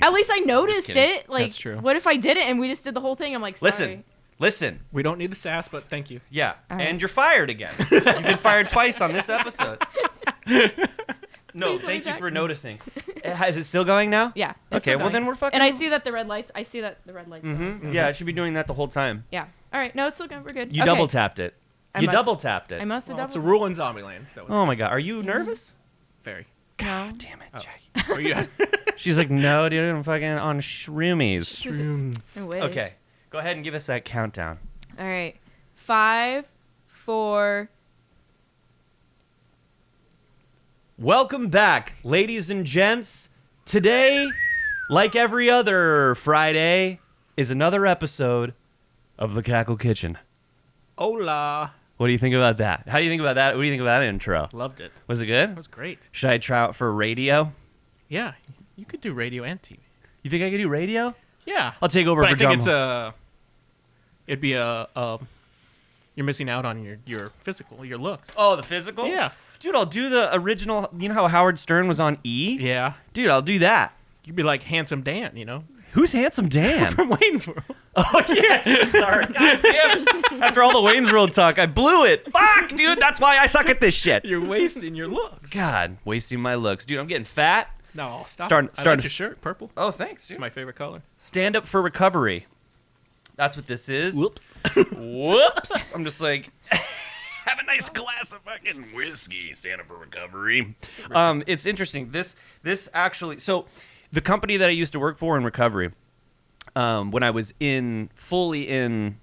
At least I noticed it. Like, That's true. what if I did it and we just did the whole thing? I'm like, sorry. Listen. We don't need the sass, but thank you. Yeah, All right. and you're fired again. You've been fired twice on this episode. No, Please let me thank you back. for noticing. Is it still going now? Yeah. it's Okay, still well going. then we're fucking. And I see that the red lights. Going, so. Yeah, it should be doing that the whole time. Yeah. All right. No, it's still going. We're good. You Okay. double tapped it. I You must- double tapped it. I must have Well, it's double. a rule in Zombieland, so it's Oh my god, are you nervous? very. God damn it, Oh. Jackie. Are you? She's like, no, dude, I'm fucking on shroomies. I wish. Okay, go ahead and give us that countdown. All right. 5, 4. Welcome back, ladies and gents. Today, like every other Friday, is another episode of the Cackle Kitchen. Hola. What do you think about that? How do you think about that? What do you think about that intro? Loved it. Was it good? It was great. Should I try out for radio? Yeah, you could do radio and TV. You think I could do radio? Yeah. I'll take over But for I think John. it'd be you're missing out on your physical, your looks. Oh, the physical? Yeah. Dude, I'll do the original. You know how Howard Stern was on E? Yeah. Dude, I'll do that. You'd be like Handsome Dan, you know? Who's Handsome Dan? From Wayne's World. Oh, yes. Sorry. God damn it. After all the Wayne's World talk, I blew it. Fuck, dude. That's why I suck at this shit. You're wasting your looks. God, wasting my looks. Dude, I'm getting fat. No, stop. Starting- I starting- like your shirt, purple. Oh, thanks, It's my favorite color. Stand up for recovery. That's what this is. Whoops. Whoops. I'm just like, have a nice glass of fucking whiskey. Stand up for recovery. It's interesting. This actually, so the company that I used to work for in recovery, when I was fully in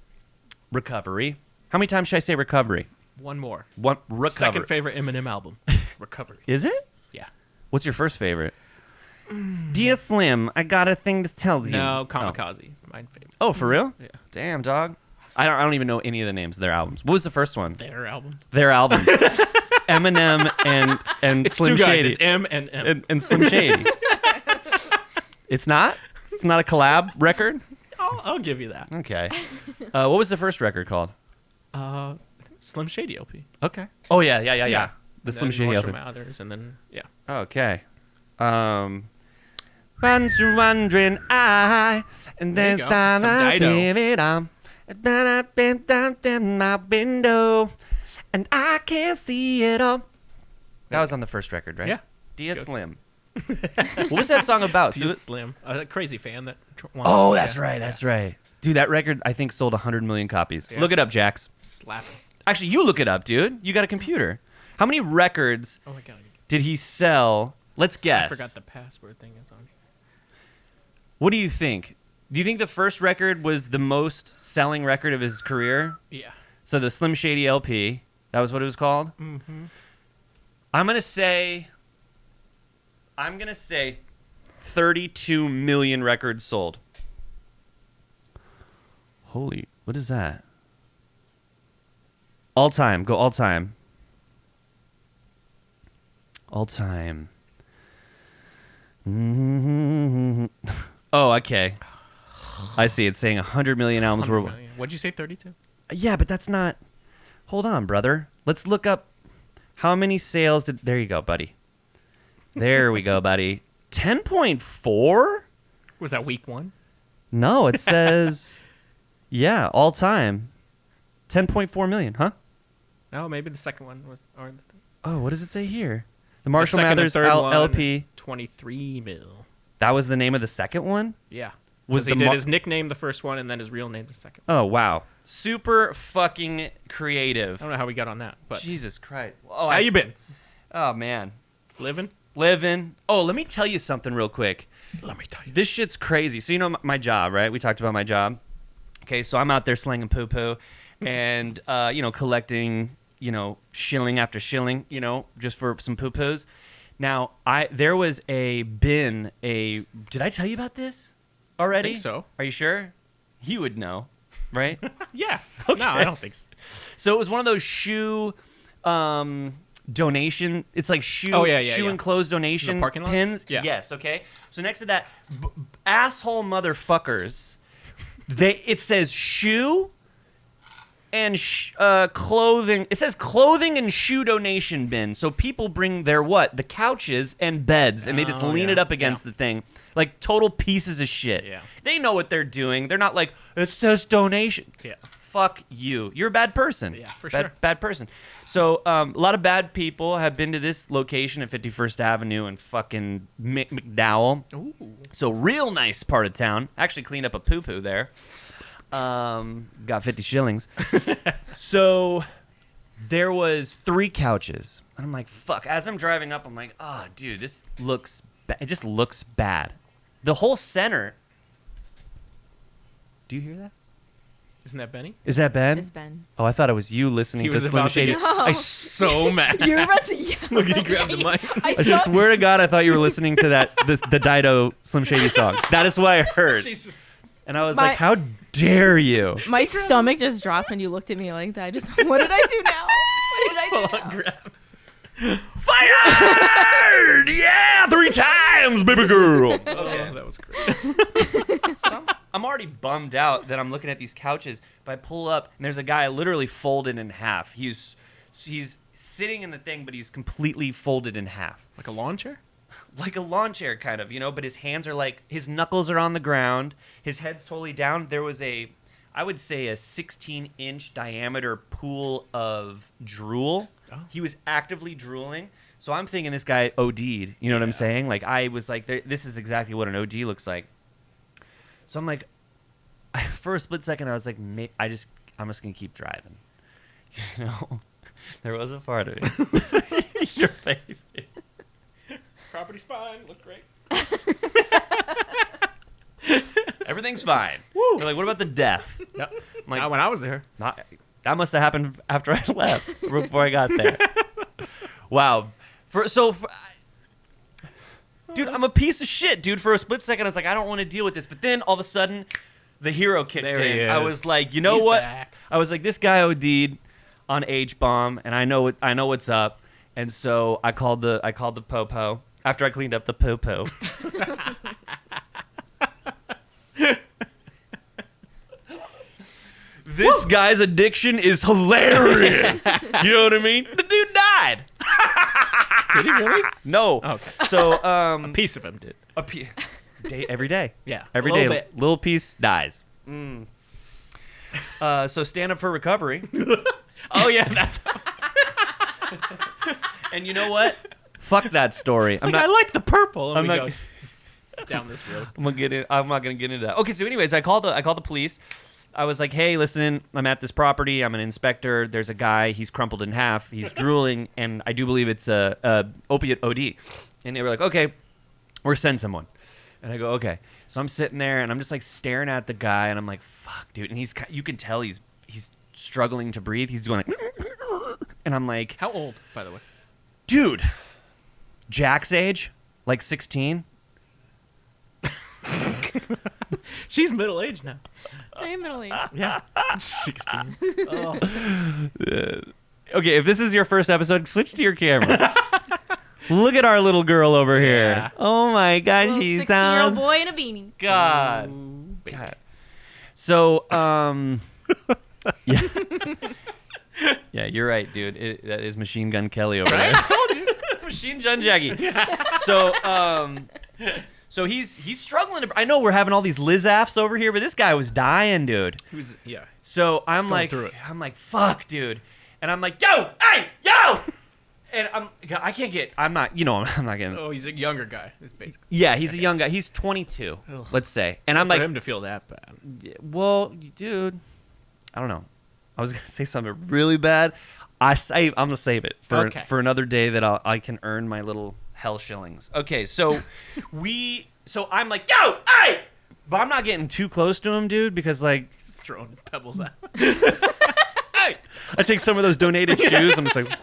recovery, how many times should I say recovery? One more. One recovery. Second favorite Eminem album. Recovery. Is it? Yeah. What's your first favorite? Dear Slim, I got a thing to tell you. No, Kamikaze is my favorite. Oh, for real? Yeah. Damn, dog. I don't even know any of the names of their albums. What was the first one? Their albums. Their albums. Eminem and It's Slim two guys. Shady. It's M and M. And Slim Shady. It's not? It's not a collab record? I'll give you that. Okay. What was the first record called? Slim Shady LP. Okay. Oh, yeah. The And Slim then Shady Marshall album. Mathers, and then yeah. Okay. Once you're wondering, and There then you go. Some Dido. give it on. And then I've been down in my window, and I can't see it all. That was on the first record, right? Yeah. Dear good. Slim. What was that song about? Dear Slim, a crazy fan that. Oh, that's right. That's right. Dude, that record, I think, sold 100 million copies. Yeah. Look it up, Jax. Slapping. Actually, you look it up, dude. You got a computer. How many records Oh my god. did he sell? Let's guess. I forgot the password thing is on here. What do you think? Do you think the first record was the most selling record of his career? Yeah. So the Slim Shady LP, that was what it was called? Mm-hmm. I'm going to say 32 million records sold. Holy, what is that? All time. Go all time. All time. Oh, okay. I see. It's saying 100 million albums were. What'd you say? 32. Yeah, but that's not. Hold on, brother. Let's look up how many sales did. There you go, buddy. There we go, buddy. 10.4? Was that week one? No, it says. Yeah, all time. 10.4 million, huh? No, maybe the second one was. Or Oh, what does it say here? The Marshall second and Mathers third one, LP. 23 mil. That was the name of the second one? Yeah. Was Was he the did Mar- his nickname the first one and then his real name the second. Oh, wow. Super fucking creative. I don't know how we got on that, but Jesus Christ. Oh, how you been? Oh, man. Living? Living. Oh, let me tell you something real quick. Let me tell you. This shit's crazy. So, you know my job, right? We talked about my job. Okay, so I'm out there slinging poo-poo and, collecting, shilling after shilling, just for some poo-poos. Now, there was a bin, did I tell you about this already? I think so. Are you sure? You would know, right? Yeah. Okay. No, I don't think so. So it was one of those shoe donation. It's like shoe enclosed donation In the parking lots? pins. Yeah. Yes. Okay. So next to that, asshole motherfuckers. It says shoe and clothing. It says clothing and shoe donation bin. So people bring their what? The couches and beds, and they just lean it up against the thing. Like total pieces of shit. Yeah. They know what they're doing. They're not like, it says donation. Yeah. Fuck you. You're a bad person. Yeah, for sure. Bad person. So a lot of bad people have been to this location at 51st Avenue and fucking McDowell. Ooh. So real nice part of town. Actually cleaned up a poo-poo there. Got 50 shillings. So there was 3 couches. And I'm like, fuck. As I'm driving up, I'm like, oh, dude, this looks it just looks bad. The whole center. Do you hear that? Isn't that Benny? Is that Ben? It's Ben. Oh, I thought it was you listening He to was Slim about to Shady. get No. so mad. You're about to yell. Look, he grabbed the mic. I I saw. swear to God, I thought you were listening to the Dido Slim Shady song. That is what I heard. Jesus. And I was My- like, how dare you? My stomach just dropped when you looked at me like that. Just what did I do now? What did I Full do on now? grab. Fired! Yeah, 3 times, baby girl. Oh, that was great. So I'm already bummed out that I'm looking at these couches. But I pull up, and there's a guy literally folded in half. He's sitting in the thing, but he's completely folded in half. Like a lawn chair? Like a lawn chair, kind of, but his hands are like, his knuckles are on the ground. His head's totally down. There was I would say a 16-inch diameter pool of drool. Oh. He was actively drooling. So I'm thinking this guy OD'd. You know what I'm saying? Like, I was like, this is exactly what an OD looks like. So I'm like, for a split second, I was like, I'm just going to keep driving. There was a part of it. Your face, dude. Property's fine. Looked great. Everything's fine. Woo. They're like, what about the death? Yep. I'm like, Not when I was there. that must have happened after I left, before I got there. Wow. Dude, I'm a piece of shit, dude. For a split second, I was like, I don't want to deal with this. But then all of a sudden, the hero kicked There he in. I is. was like, you know He's what? back. I was like, this guy OD'd on H-bomb, and I know what's up. And so I called the popo after I cleaned up the poo-poo. This guy's addiction is hilarious. You know what I mean? The dude died. Did he really? No. Okay. So A piece of him did. every day. Yeah. Every a day, little bit. little piece dies. So stand up for recovery. Oh, yeah. That's. And you know what? Fuck that story. I like the purple. And I'm we not- go down this road. I'm not gonna get into that. Okay, so anyways, I called the police. I was like, hey, listen, I'm at this property. I'm an inspector. There's a guy. He's crumpled in half. He's drooling, and I do believe it's a opiate OD. And they were like, okay, or send someone. And I go, okay. So I'm sitting there, and I'm just like staring at the guy, and I'm like, fuck, dude. And you can tell he's struggling to breathe. He's going like, and I'm like, How old, by the way? dude, Jack's age, like 16. She's middle aged now. I'm middle aged. Yeah. 16. Oh. Okay, if this is your first episode, switch to your camera. Look at our little girl over Yeah. here. Oh my God, Little she's 16-year-old boy in a beanie. God. Ooh, baby. God. So, yeah. Yeah, you're right, dude. That is Machine Gun Kelly over Right? there. I told you. Machine Gun Jackie. So he's struggling to. I know we're having all these Liz-affs over here, but this guy was dying, dude. He was, yeah. So I'm going like, through it. fuck, dude. And I'm like, yo, hey, yo. And I'm not getting. Oh, he's a younger guy. It's basically. Yeah, he's a young guy. He's 22, Ugh. let's say. And So I'm for like, him to feel that bad. well, dude, I don't know. I was gonna say something really bad. I'm gonna save it Okay. for another day that I can earn my little hell shillings. Okay, so I'm like, yo, hey, but I'm not getting too close to him, dude, because like, Just throwing pebbles at him. hey, I take some of those donated shoes. I'm just like,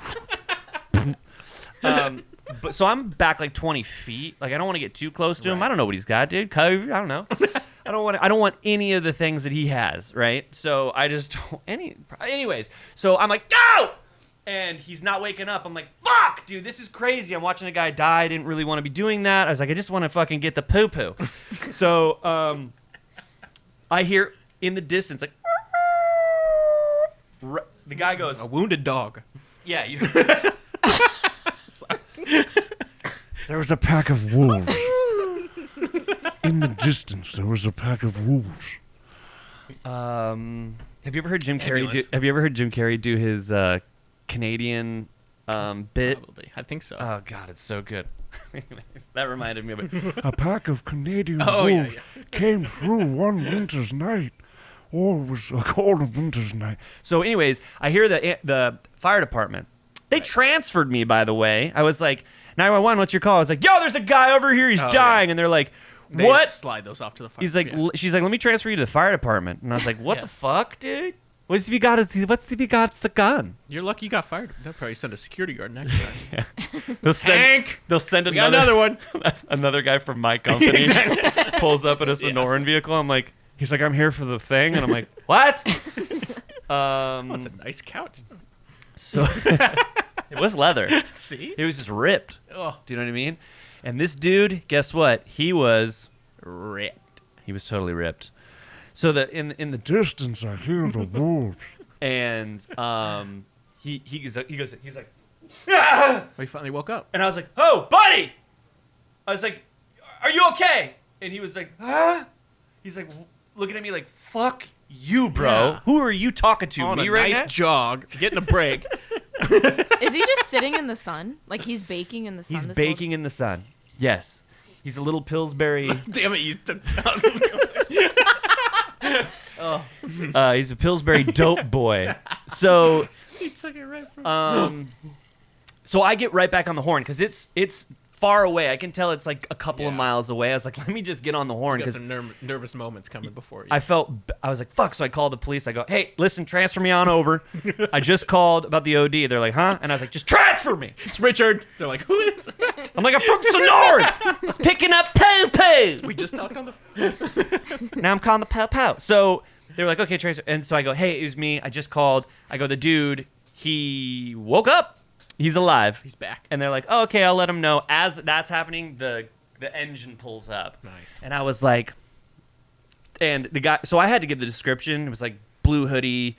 but so I'm back like 20 feet. Like I don't want to get too close to him. Right. I don't know what he's got, dude. COVID, I don't know. I don't want any of the things that he has, right? So I just don't anyways. So I'm like, go! And he's not waking up. I'm like, fuck, dude, this is crazy. I'm watching a guy die. I didn't really want to be doing that. I was like, I just want to fucking get the poo-poo. So I hear in the distance like the guy goes, A wounded dog. yeah, you. Sorry. There was a pack of wolves. In the distance, there was a pack of wolves. Have you ever heard Jim Carrey do? Ambulance. Have you ever heard Jim Carrey do his Canadian bit? Probably. I think so. Oh God, it's so good. That reminded me of it. A pack of Canadian Oh, yeah, wolves came through one winter's night. Oh, it was a cold winter's night. So, anyways, I hear the fire department. They transferred me, by the way. I was like, 911, what's your call? I was like, yo, there's a guy over here. He's Oh, dying. yeah. And they're like, They what? slide those off to the fire. He's like, yeah. she's like, let me transfer you to the fire department. And I was like, what Yeah. the fuck, dude? What's if you got the gun? You're lucky you got fired. They'll probably send a security guard next time. They'll send, Hank! they'll send We got another one. another guy from my company pulls up in a Sonoran vehicle. I'm like, he's like, I'm here for the thing, and I'm like, what? Oh, it's a nice couch. So it was leather. See? It was just ripped. Oh, Do you know what I mean? And this dude, guess what? He was ripped. He was totally ripped. So in the Distance, I hear the wolves. and he's like, we finally woke up. and I was like, oh, buddy. I was like, are you okay? And he was like, huh? He's like looking at me like, fuck you, bro. Yeah. Who are you talking to? On Me a right nice now? jog, getting a break. Is he just sitting in the sun? Like he's baking in the sun? He's this whole- baking in the sun. Yes. He's a little Pillsbury. Damn it, you took. He's a Pillsbury dope boy. So He took it right from. so I get right back on the horn because it's far away. I can tell it's like a couple of Yeah. miles away. I was like, let me just get on the horn Got because some nervous moments coming before you. I was like, fuck. So I called the police. I go, hey, listen, transfer me on over. I just called about the OD. They're like, huh? And I was like, just transfer me. It's Richard. They're like, who is that? I'm like, I'm from Sonoran. I was picking up poo-poo. We just talked on the. Now I'm calling the pow-pow. So they were like, okay, transfer. And so I go, hey, it was me. I just called. I go, the dude, he woke up. He's alive. He's back. And they're like, oh, okay, I'll let him know. As that's happening, the engine pulls up. Nice. And I was like, and the guy, so I had to give the description. It was like blue hoodie,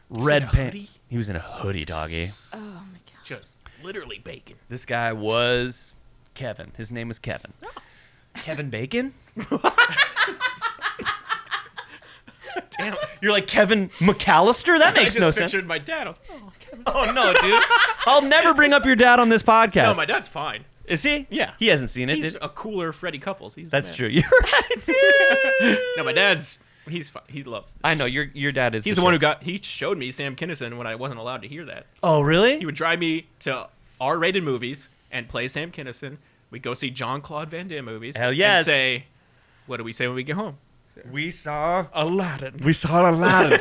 red in a pants. hoodie? He was in a hoodie, doggy. Oh my god. Just literally bacon. This guy was Kevin. His name was Kevin. Kevin Bacon? Damn. You're like Kevin McAllister? That I makes just no sense. pictured my dad. I was like, oh, Kevin. Oh, no, dude. I'll never bring up your dad on this podcast. No, my dad's fine. Is he? Yeah. He hasn't seen it. He's did- a cooler Freddie Couples. He's the That's man. true. You're right, dude. No, my dad's. He's fine. He loves. I know your dad is. He's the one who he showed me Sam Kinison when I wasn't allowed to hear that. Oh, really? He would drive me to R-rated movies and play Sam Kinison. We'd go see Jean-Claude Van Damme movies. Hell yes. And say, what do we say when we get home? We saw Aladdin. We saw Aladdin.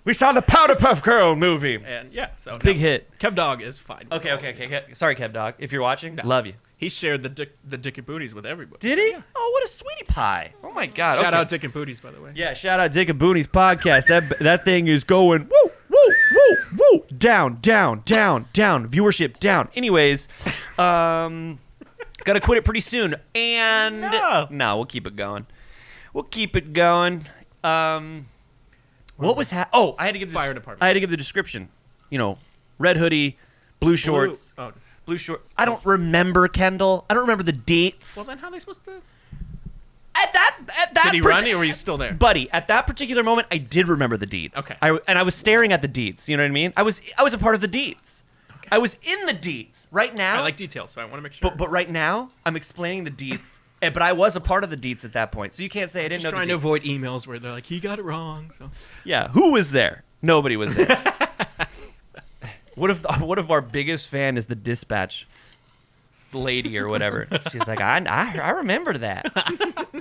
We saw the Powder Puff Girl movie. And yeah, so big hit. Kev Dog is fine. Okay. Sorry, Kev Dog. If you're watching, love you. He shared the Dick and Booties with everybody. Did he? Oh, what a sweetie pie. Oh my God. Shout okay. out Dick and Booties, by the way. Yeah, shout out Dick and Booney's podcast. That thing is going woo, woo, woo, woo, down. Viewership down. Anyways, gotta quit it pretty soon. And no, we'll keep it going. What was I had to give Fire this, department. I had to give the description. You know, red hoodie, blue shorts, Oh. blue short. I don't remember Kendall. I don't remember the dates. Well, then how are they supposed to? At that Did he run or were you still there? Buddy, at that particular moment, I did remember the deets. Okay. I was staring at the deets. You know what I mean? I was a part of the deets. Okay. I was in the deets. Right now, I like details, so I want to make sure. but right now, I'm explaining the deets. But I was a part of the deets at that point, so you can't say I didn't just know trying the to deets. avoid emails where they're like, he got it wrong. So Yeah, who was there? Nobody was there. What if our biggest fan is the dispatch lady or whatever? She's like, I remember that.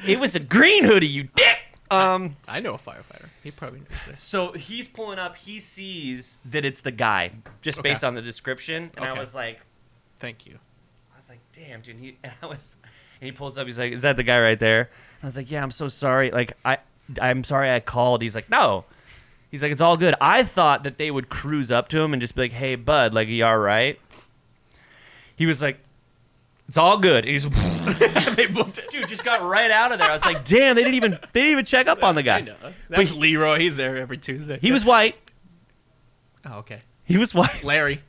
It was a green hoodie, you dick. I know a firefighter. He probably knows this. So he's pulling up. He sees that it's the guy just Okay. based on the description, and I Okay. was like, Thank you. damn, dude. And he pulls up. He's like, is that the guy right there? I was like, yeah. I'm so sorry. Like, I'm sorry I called. He's like, no. He's like, it's all good. I thought that they would cruise up to him and just be like, hey, bud, like, are you all right? He was like, it's all good. And he's They booked it. dude, just got right out of there. I was like, damn, they didn't even check up on the guy. I know. That's Leroy. He's there every Tuesday. He was white. Oh, okay. He was white. Larry.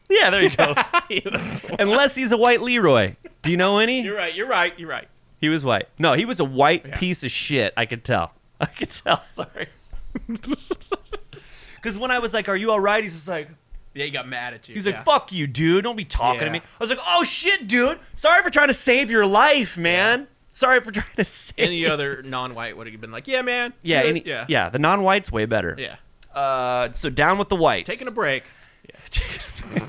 Yeah, there you go. He was white. Unless he's a white Leroy. Do you know any? You're right. He was white. No, he was a white Yeah. piece of shit. I could tell. Sorry. Because when I was like, "Are you all right?" He's just like, Yeah, he got mad at you. he's like, "Fuck you, dude. Don't be talking to Yeah. me." I was like, "Oh shit, dude. Sorry for trying to save your life, man. Sorry for trying to save." Any other non-white would have been like, yeah, man. Yeah, good." yeah. The non-white's way better. Yeah. So down with the whites. Taking a break. Yeah.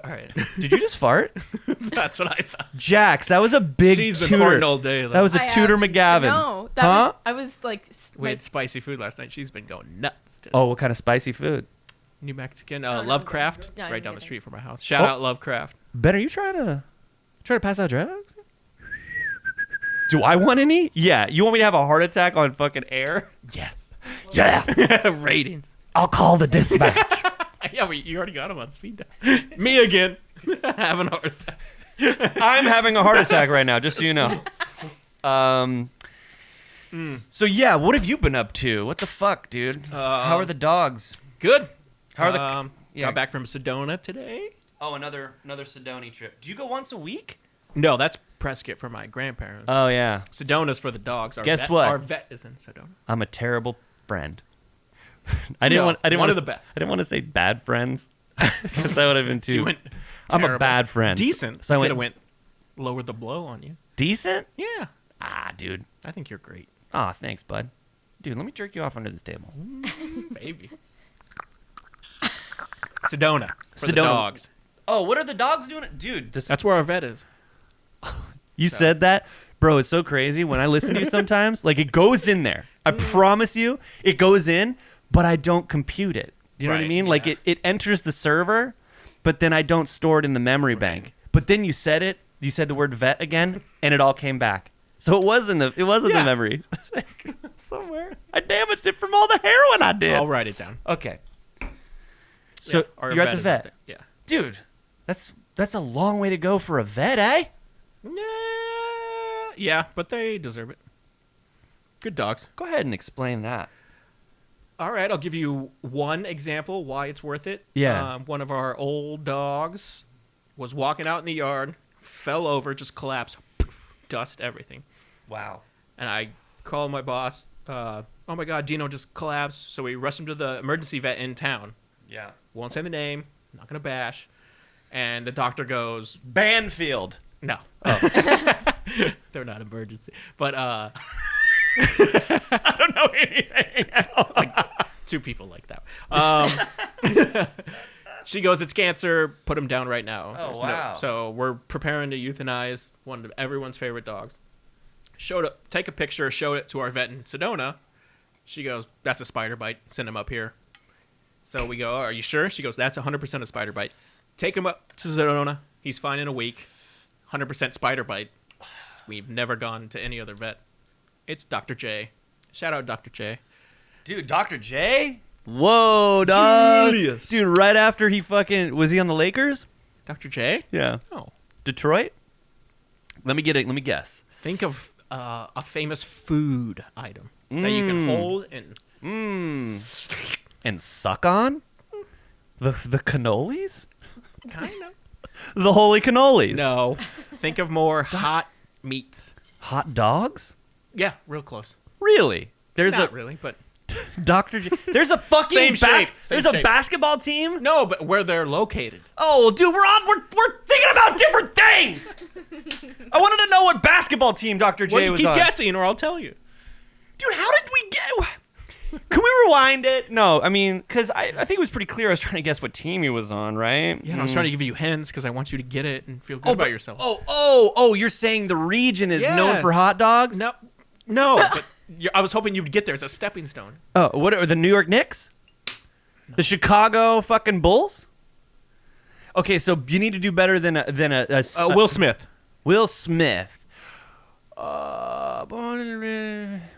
All right. Did you just fart? That's what I thought. Jax, that was a big She's been tutor. farting all day. Though. That was a I Tudor haven't. McGavin. No, that Huh? was, I was like, We had spicy food last night. She's been going nuts today. Oh, what kind of spicy food? New Mexican. no, Lovecraft. no, It's right no, down the street thanks. from my house. Shout Oh. out Lovecraft. Ben, are you trying to pass out drugs? Do I want any? Yeah. You want me to have a heart attack on fucking air? Yes. Yeah. Ratings. I'll call the dispatch. Yeah, you already got him on speed dial. Me again. Having a heart attack. I'm having a heart attack right now, just so you know. So yeah, what have you been up to? What the fuck, dude? How are the dogs? Good. How are the? Yeah. Got back from Sedona today. Oh, another Sedona trip. Do you go once a week? No, that's Prescott for my grandparents. Oh yeah. Sedona's for the dogs. Guess what? Our vet is in Sedona. I'm a terrible friend. I didn't One want of to. the best. I didn't want to say bad friends, because that would have been She too. went I'm a terrible. bad friend. Decent. So I Could have went went lowered the blow on you. decent. Yeah. Dude. I think you're great. Aw, thanks, bud. Dude, let me jerk you off under this table. Baby. Sedona. For the Sedona. dogs. Oh, what are the dogs doing? Dude, That's where our vet is. you said that? Bro, it's so crazy. When I listen to you sometimes, like, it goes in there. I promise you, it goes in, but I don't compute it. You know what I Right, mean? Like, yeah. it enters the server, but then I don't store it in the memory bank. But then you said the word vet again, and it all came back. So it was in the Yeah. memory. Somewhere. I damaged it from all the heroin I did. I'll write it down. Okay. So Yeah, our you're at the is vet. there. Yeah. Dude, that's a long way to go for a vet, eh? Yeah, but they deserve it. Good dogs. Go ahead and explain that. All right, I'll give you one example why it's worth it. Yeah. One of our old dogs was walking out in the yard, fell over, just collapsed, dust, everything. Wow. And I called my boss. Oh my God, Dino just collapsed. So we rushed him to the emergency vet in town. Yeah. Won't say the name. Not gonna bash. And the doctor goes, Banfield. no. They're not emergency. But I don't know anything. like, two people like that. She goes, it's cancer. Put him down right now. Oh, There's wow. So we're preparing to euthanize one of everyone's favorite dogs. Take a picture, showed it to our vet in Sedona. She goes, that's a spider bite. Send him up here. So we go, are you sure? She goes, that's 100% a spider bite. Take him up to Sedona. He's fine in a week. 100% spider bite. We've never gone to any other vet. It's Dr. J. Shout out Dr. J. Dude, Dr. J? Whoa, dog. Julius. Dude, right after was he on the Lakers? Dr. J? Yeah. Oh. Detroit? Let me guess. Think of a famous food item that you can hold and And suck on? The cannolis? kind of. The holy cannolis? No. Think of more hot meats. Hot dogs? Yeah, real close. Really? There's Not a really, but Dr. J. There's a fucking Same shape, same there's a shape. basketball team? no, but where they're located. Oh, dude, we're thinking about different things. I wanted to know what basketball team Dr. J Well, you was keep on. guessing, or I'll tell you. Dude, how did we get? Can we rewind it? No, I mean, because I think it was pretty clear. I was trying to guess what team he was on, right? Yeah, and I was trying to give you hints because I want you to get it and feel good about yourself. Oh! You're saying the region is known Yes. for hot dogs? No, but I was hoping you'd get there as a stepping stone. Oh, what are the New York Knicks? The Chicago fucking Bulls? Okay, so you need to do better than a Will Smith. Will Smith.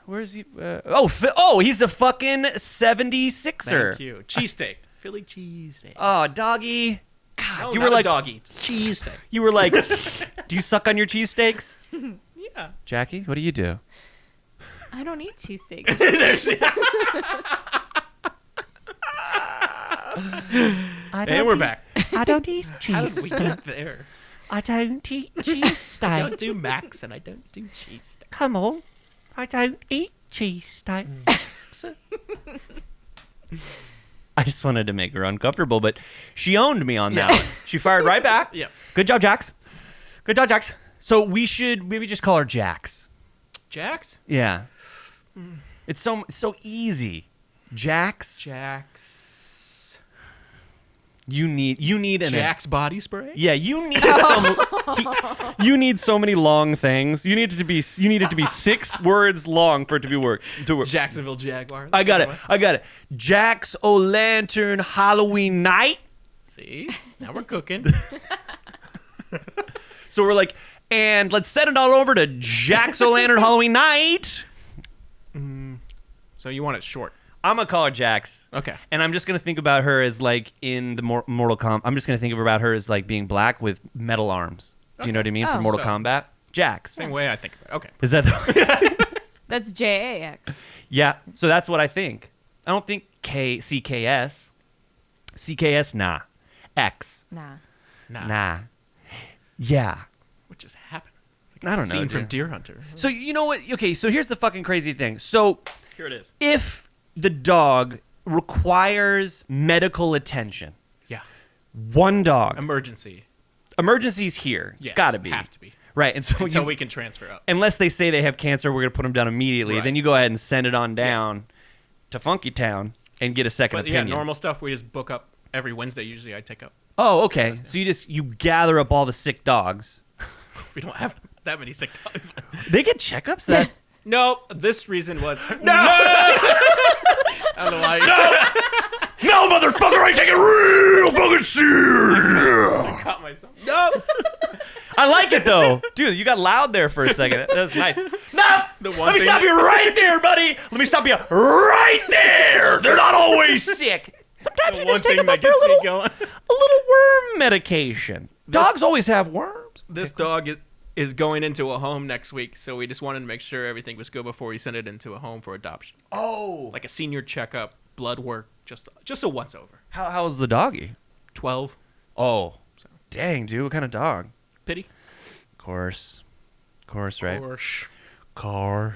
Where's he? He's a fucking 76er. Thank you. Cheesesteak. Philly cheesesteak. Oh, doggy. God, No, you not were a like doggy. Cheesesteak. You were like, do you suck on your cheesesteaks? Yeah. Jackie, what do you do? I don't eat cheesesteaks. And we're back. I don't eat How did we get there? I don't eat I cheesesteak. don't do Max and I don't do cheese. Come on. I don't eat cheesesteak. I just wanted to make her uncomfortable, but she owned me on that one. She fired right back. Yep. Good job, Jax. Good job, Jax. So we should maybe just call her Jax. Jax? Yeah. It's so easy. Jax. Jax. You need an Jax body spray? Yeah, you need you need so many long things. You need it to be 6 words long for it to be work. Jacksonville Jaguar. I got it. Jax O'Lantern Halloween night. See? Now we're cooking. So we're like, and let's send it all over to Jax O'Lantern Halloween night. So you want it short. I'm gonna call her Jax. Okay. And I'm just gonna think about her as like in the Mortal Kombat. I'm just gonna think about her as like being black with metal arms. Do you know what I mean? For Oh. Mortal So- Kombat. Jax. Same way I think about it. Okay. Is that the That's JAX. Yeah. So that's what I think. I don't think CKS. CKS, nah. X. Nah. Nah. Yeah. What just happened? It's like I a don't know, scene from dude. Deer Hunter. So you know what? Okay, so here's the fucking crazy thing. So Here it is. if the dog requires medical attention, Yeah. one dog, Emergency. emergency's here. Yes, It's got to be. Have to be. Right. And so Until you, we can transfer up. unless they say they have cancer, we're going to put them down immediately. Right. Then you go ahead and send it on down to Funky Town and get a second But yeah, opinion. normal stuff we just book up every Wednesday. Usually I take up. Oh, okay. So you gather up all the sick dogs. We don't have that many sick dogs. They get checkups that No, this reason was I don't know why. No, motherfucker, I take it real fucking serious. I caught myself. No. I like it though. Dude, you got loud there for a second. That was nice. No! The one Let me thing stop you right there, buddy. Let me stop you right there. They're not always sick. Sometimes The you one just take thing them up that for gets a me little going. worm medication. Dogs always have worms. This dog is going into a home next week, so we just wanted to make sure everything was good before we sent it into a home for adoption. Oh. Like a senior checkup, blood work, just a once over. How's the doggy? 12. Oh. Dang, dude. What kind of dog? Pity. Course, right? Gorsh. Car.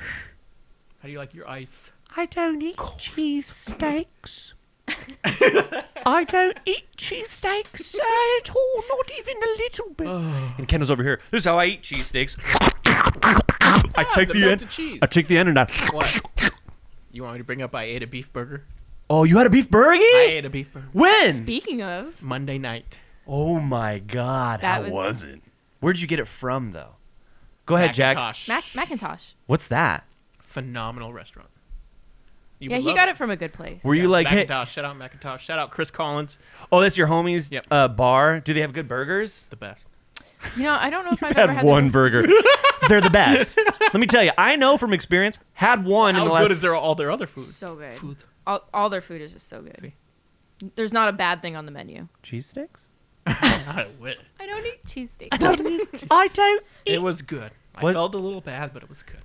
How do you like your ice? I don't eat cheesesteaks. I don't eat cheesesteaks at all, not even a little bit. And Kendall's over here. This is how I eat cheesesteaks. I take the the end. melted cheese. I take the end and I. What? You want me to bring up I ate a beef burger? Oh, you had a beef I burgie? ate a beef burger. When? Speaking of, Monday night. Oh my God! That How was- was it? Where'd you get it from, though? Go ahead, Jax. Macintosh. Macintosh. What's that? Phenomenal restaurant. You Yeah, would he love got it from a good place. Were you like, hey? Macintosh. Shout out Macintosh. Shout out Chris Collins. Oh, that's your homies' Yep. bar. Do they have good burgers? The best. You know, I don't know if I've ever Had had one the- burger. They're the best. Let me tell you, I know from experience. Had one in How the good last. is all their other food? So good. Food. All their food is just so good. See? There's not a bad thing on the menu. Cheese sticks? I wish. I don't eat cheesesteak. I don't eat. It was good. I What? felt a little bad, but it was good.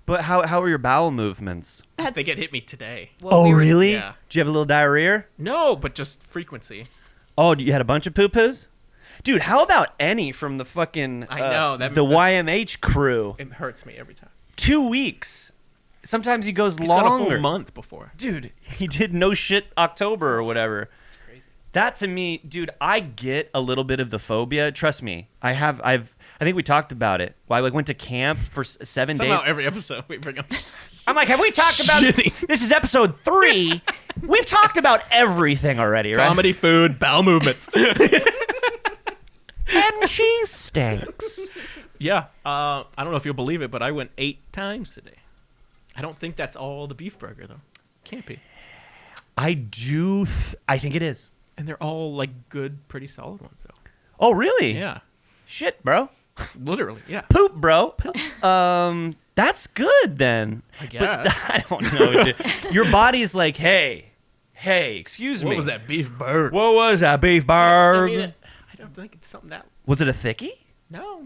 But how are your bowel movements? I think it hit me today. Oh, really? Yeah. Did you have a little diarrhea? No, but just frequency. Oh, you had a bunch of poo-poos? Dude, how about Annie from the fucking I know, that- the YMH crew? It hurts me every time. 2 weeks. Sometimes he goes He's got a longer. full month before. Dude, he did no shit October or whatever. It's crazy. That to me, dude, I get a little bit of the phobia. Trust me, I think we talked about it. I went to camp for 7 days. Somehow every episode we bring up. I'm like, have we talked about Shitty. This is episode 3. We've talked about everything already, right? Comedy, food, bowel movements. And cheesesteaks. Yeah. I don't know if you'll believe it, but I went 8 times today. I don't think that's all the beef burger, though. Can't be. I think it is. And they're all, like, good, pretty solid ones, though. Oh, really? Yeah. Shit, bro. Literally, yeah. Poop, bro. That's good then. I But guess. I don't know, dude. Your body's like, hey, excuse me. What was that beef burger? What was that beef I burger? mean, I don't think it's something that... Was it a thickie? No.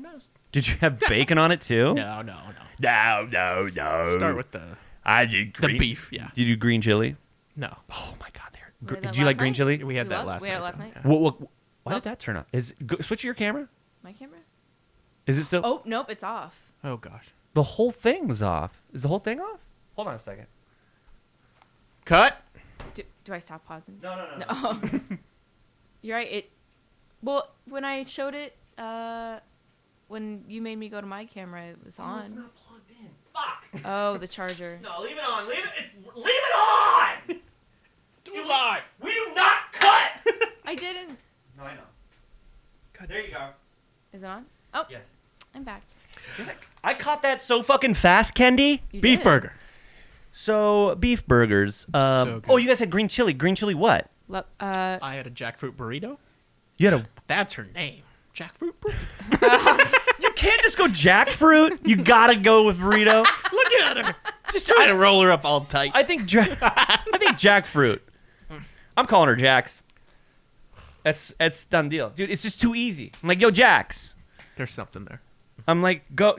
Did you have bacon on it too? No. No. Start with the I did beef, yeah. Did you do green chili? No. Oh my god, they're We had that Do you like last green night? chili? We had We that love- last we night. had it last though. night. Yeah. Why did that turn off? Switch your camera? My camera? Is it still? Oh, nope, it's off. Oh gosh. The whole thing's off. Is the whole thing off? Hold on a second. Cut. Do I stop pausing? No. Oh. You're right. Well, when I showed it, when you made me go to my camera, it was on. It's not plugged in. Fuck. Oh, the charger. No, leave it on. Leave it on. Do live. We do not cut. I didn't. No, I know. Cut. There you go. Is it on? Oh, Yes. I'm back. I caught that so fucking fast, Kendy. You Beef did. burger. So beef burgers. So good. Oh, you guys had green chili. Green chili what? I had a jackfruit burrito. You had a. That's her name. Jackfruit burrito. You can't just go jackfruit. You gotta go with burrito. Look at her. Just trying to roll her up all tight. I think jackfruit. I'm calling her Jax. That's done deal, dude. It's just too easy. I'm like, yo, Jax. There's something there. I'm like, go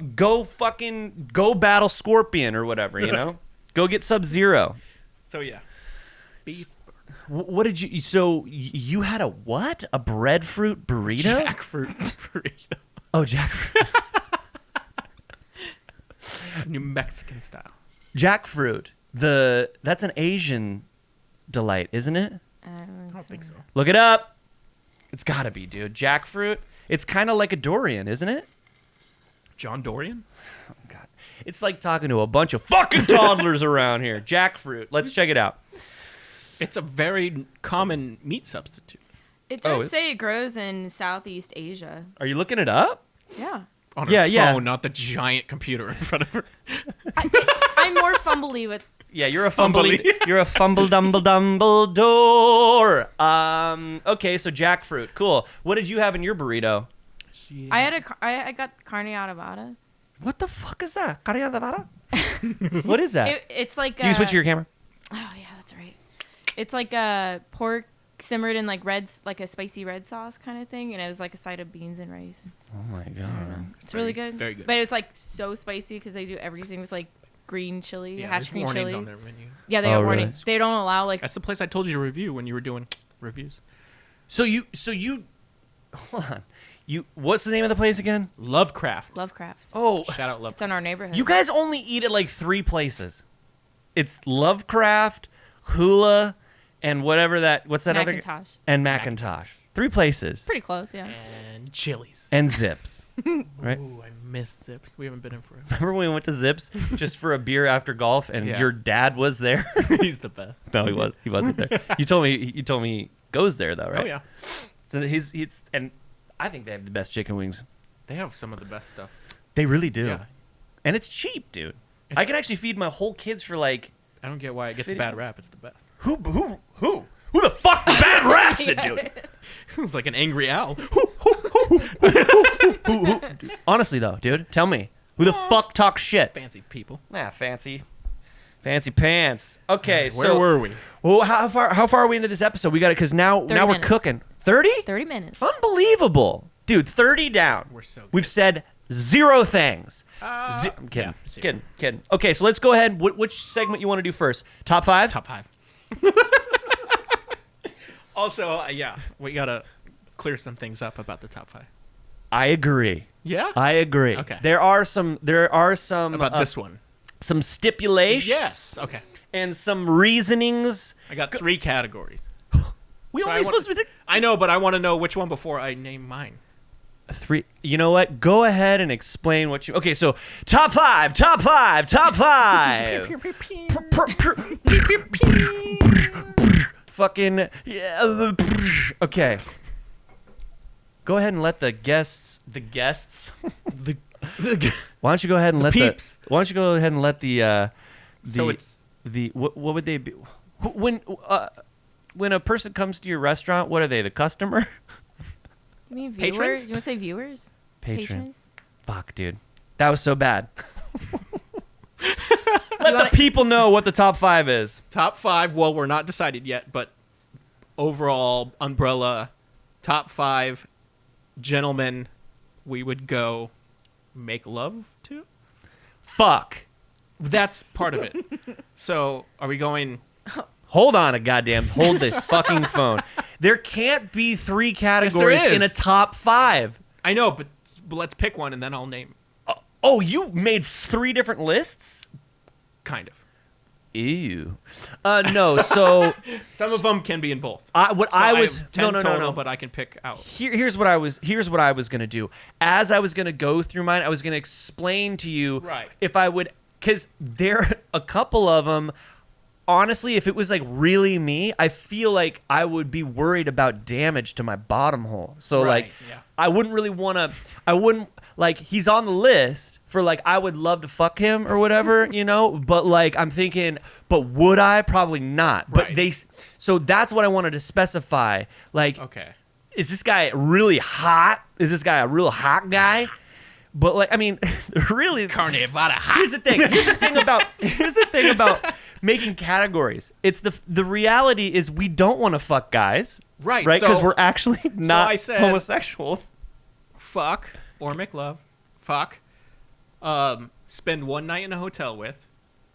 battle Scorpion or whatever, you know? Go get Sub-Zero. So yeah. Beef What did you? So you had a what? A breadfruit burrito? jackfruit burrito. Oh, jackfruit. New Mexican style. Jackfruit. That's an Asian delight, isn't it? I I don't think so. Look it up. It's gotta be, dude. Jackfruit. It's kind of like a durian, isn't it? John Dorian? God. It's like talking to a bunch of fucking toddlers around here. Jackfruit. Let's check it out. It's a very common meat substitute. It Oh, does say it grows in Southeast Asia. Are you looking it up? Yeah. On her Yeah, phone, yeah. not the giant computer in front of her. I'm more fumbly with. Yeah, you're a Fumbly. You're a fumble dumble Dumbledore. Okay, so jackfruit. Cool. What did you have in your burrito? I got carne adobada. What the fuck is that? What is that? It's like You switch your camera. Oh yeah, that's right. It's like a pork simmered in like a spicy red sauce kind of thing, and it was like a side of beans and rice. Oh my I don't god. know. It's really good. very good. But it's like so spicy because they do everything with like green chili, Yeah, hash there's green warnings chilies. on their menu. Yeah, they Oh, have really? warnings. They don't allow like. That's the place I told you to review when you were doing reviews. So you hold on. What's the name of the place again? Lovecraft. Lovecraft. Oh, Shout out It's Lovecraft. in our neighborhood. you guys only eat at like 3 places. It's Lovecraft, Hula, and what's that other Macintosh. and Macintosh. 3 places. Pretty close, yeah. And chilies. And Zips. Right? Ooh, I miss Zips. We haven't been in forever. Remember when we went to Zips just for a beer after golf and Yeah. your dad was there? He's the best. No, he wasn't there. You told me he goes there though, right? Oh yeah. So he's and I think they have the best chicken wings. They have some of the best stuff. They really do. Yeah. And it's cheap, dude. It's- I can actually feed my whole kids for like I don't get why it gets a Fitting. bad rap. It's the best. who the fuck bad raps it, dude? It was like an angry owl. Honestly though, dude, tell me who the fuck talks shit? Fancy people. Nah, fancy pants. Okay, Where so were we? well, how far are we into this episode? We got it because now 30 we're minutes. cooking. 30? 30 minutes. Unbelievable, dude. 30 down. We're so good. We've said 0 things. I'm kidding. yeah, zero. Kidding. Okay, so let's go ahead. Which segment you want to do first? Top 5? Top 5. Also, yeah, we gotta clear some things up about the top 5. I agree. Yeah. I agree. Okay. There are some About this one. some stipulations. Yes. Okay. And some reasonings. I got 3 categories. We So only I want- supposed to be I know, but I want to know which one before I name mine. 3. You know what? Go ahead and explain what you. Okay, so top 5. Fucking yeah. Okay. Go ahead and let the guests. Why don't you go ahead and let peeps. Why don't you go ahead and let the So it's what would they be when a person comes to your restaurant? What are they? The customer? You mean Patrons? viewers? You want to say viewers? Patron. Patrons? Fuck, dude. That was so bad. You Let wanna- the people know what the top 5 is. top 5. Well, we're not decided yet, but overall umbrella top 5 gentlemen we would go make love to. Fuck. That's part of it. So, are we going Hold the fucking phone. There can't be 3 categories is. in a top 5. I know, but let's pick one and then I'll name. Oh, you made 3 different lists? Kind of. Ew. No, so Some of them can be in both. I have 10 total, but I can pick out. Here's what I was gonna do. As I was gonna go through mine, I was gonna explain to you Right. if I would, because there a couple of them. Honestly, if it was like really me, I feel like I would be worried about damage to my bottom hole. So Right, like, yeah. I wouldn't really want to. I wouldn't like. He's on the list for like. I would love to fuck him or whatever, you know. But like, I'm thinking. But would I? Probably not. But Right. So that's what I wanted to specify. Like, Okay. is this guy really hot? Is this guy a real hot guy? But like, I mean, really. Carnivora hot. Here's the thing. Here's the thing about making categories. It's the reality is we don't want to fuck guys, Right. right? Because so we're actually not I said- homosexuals. fuck or make love. Fuck. Spend one night in a hotel with.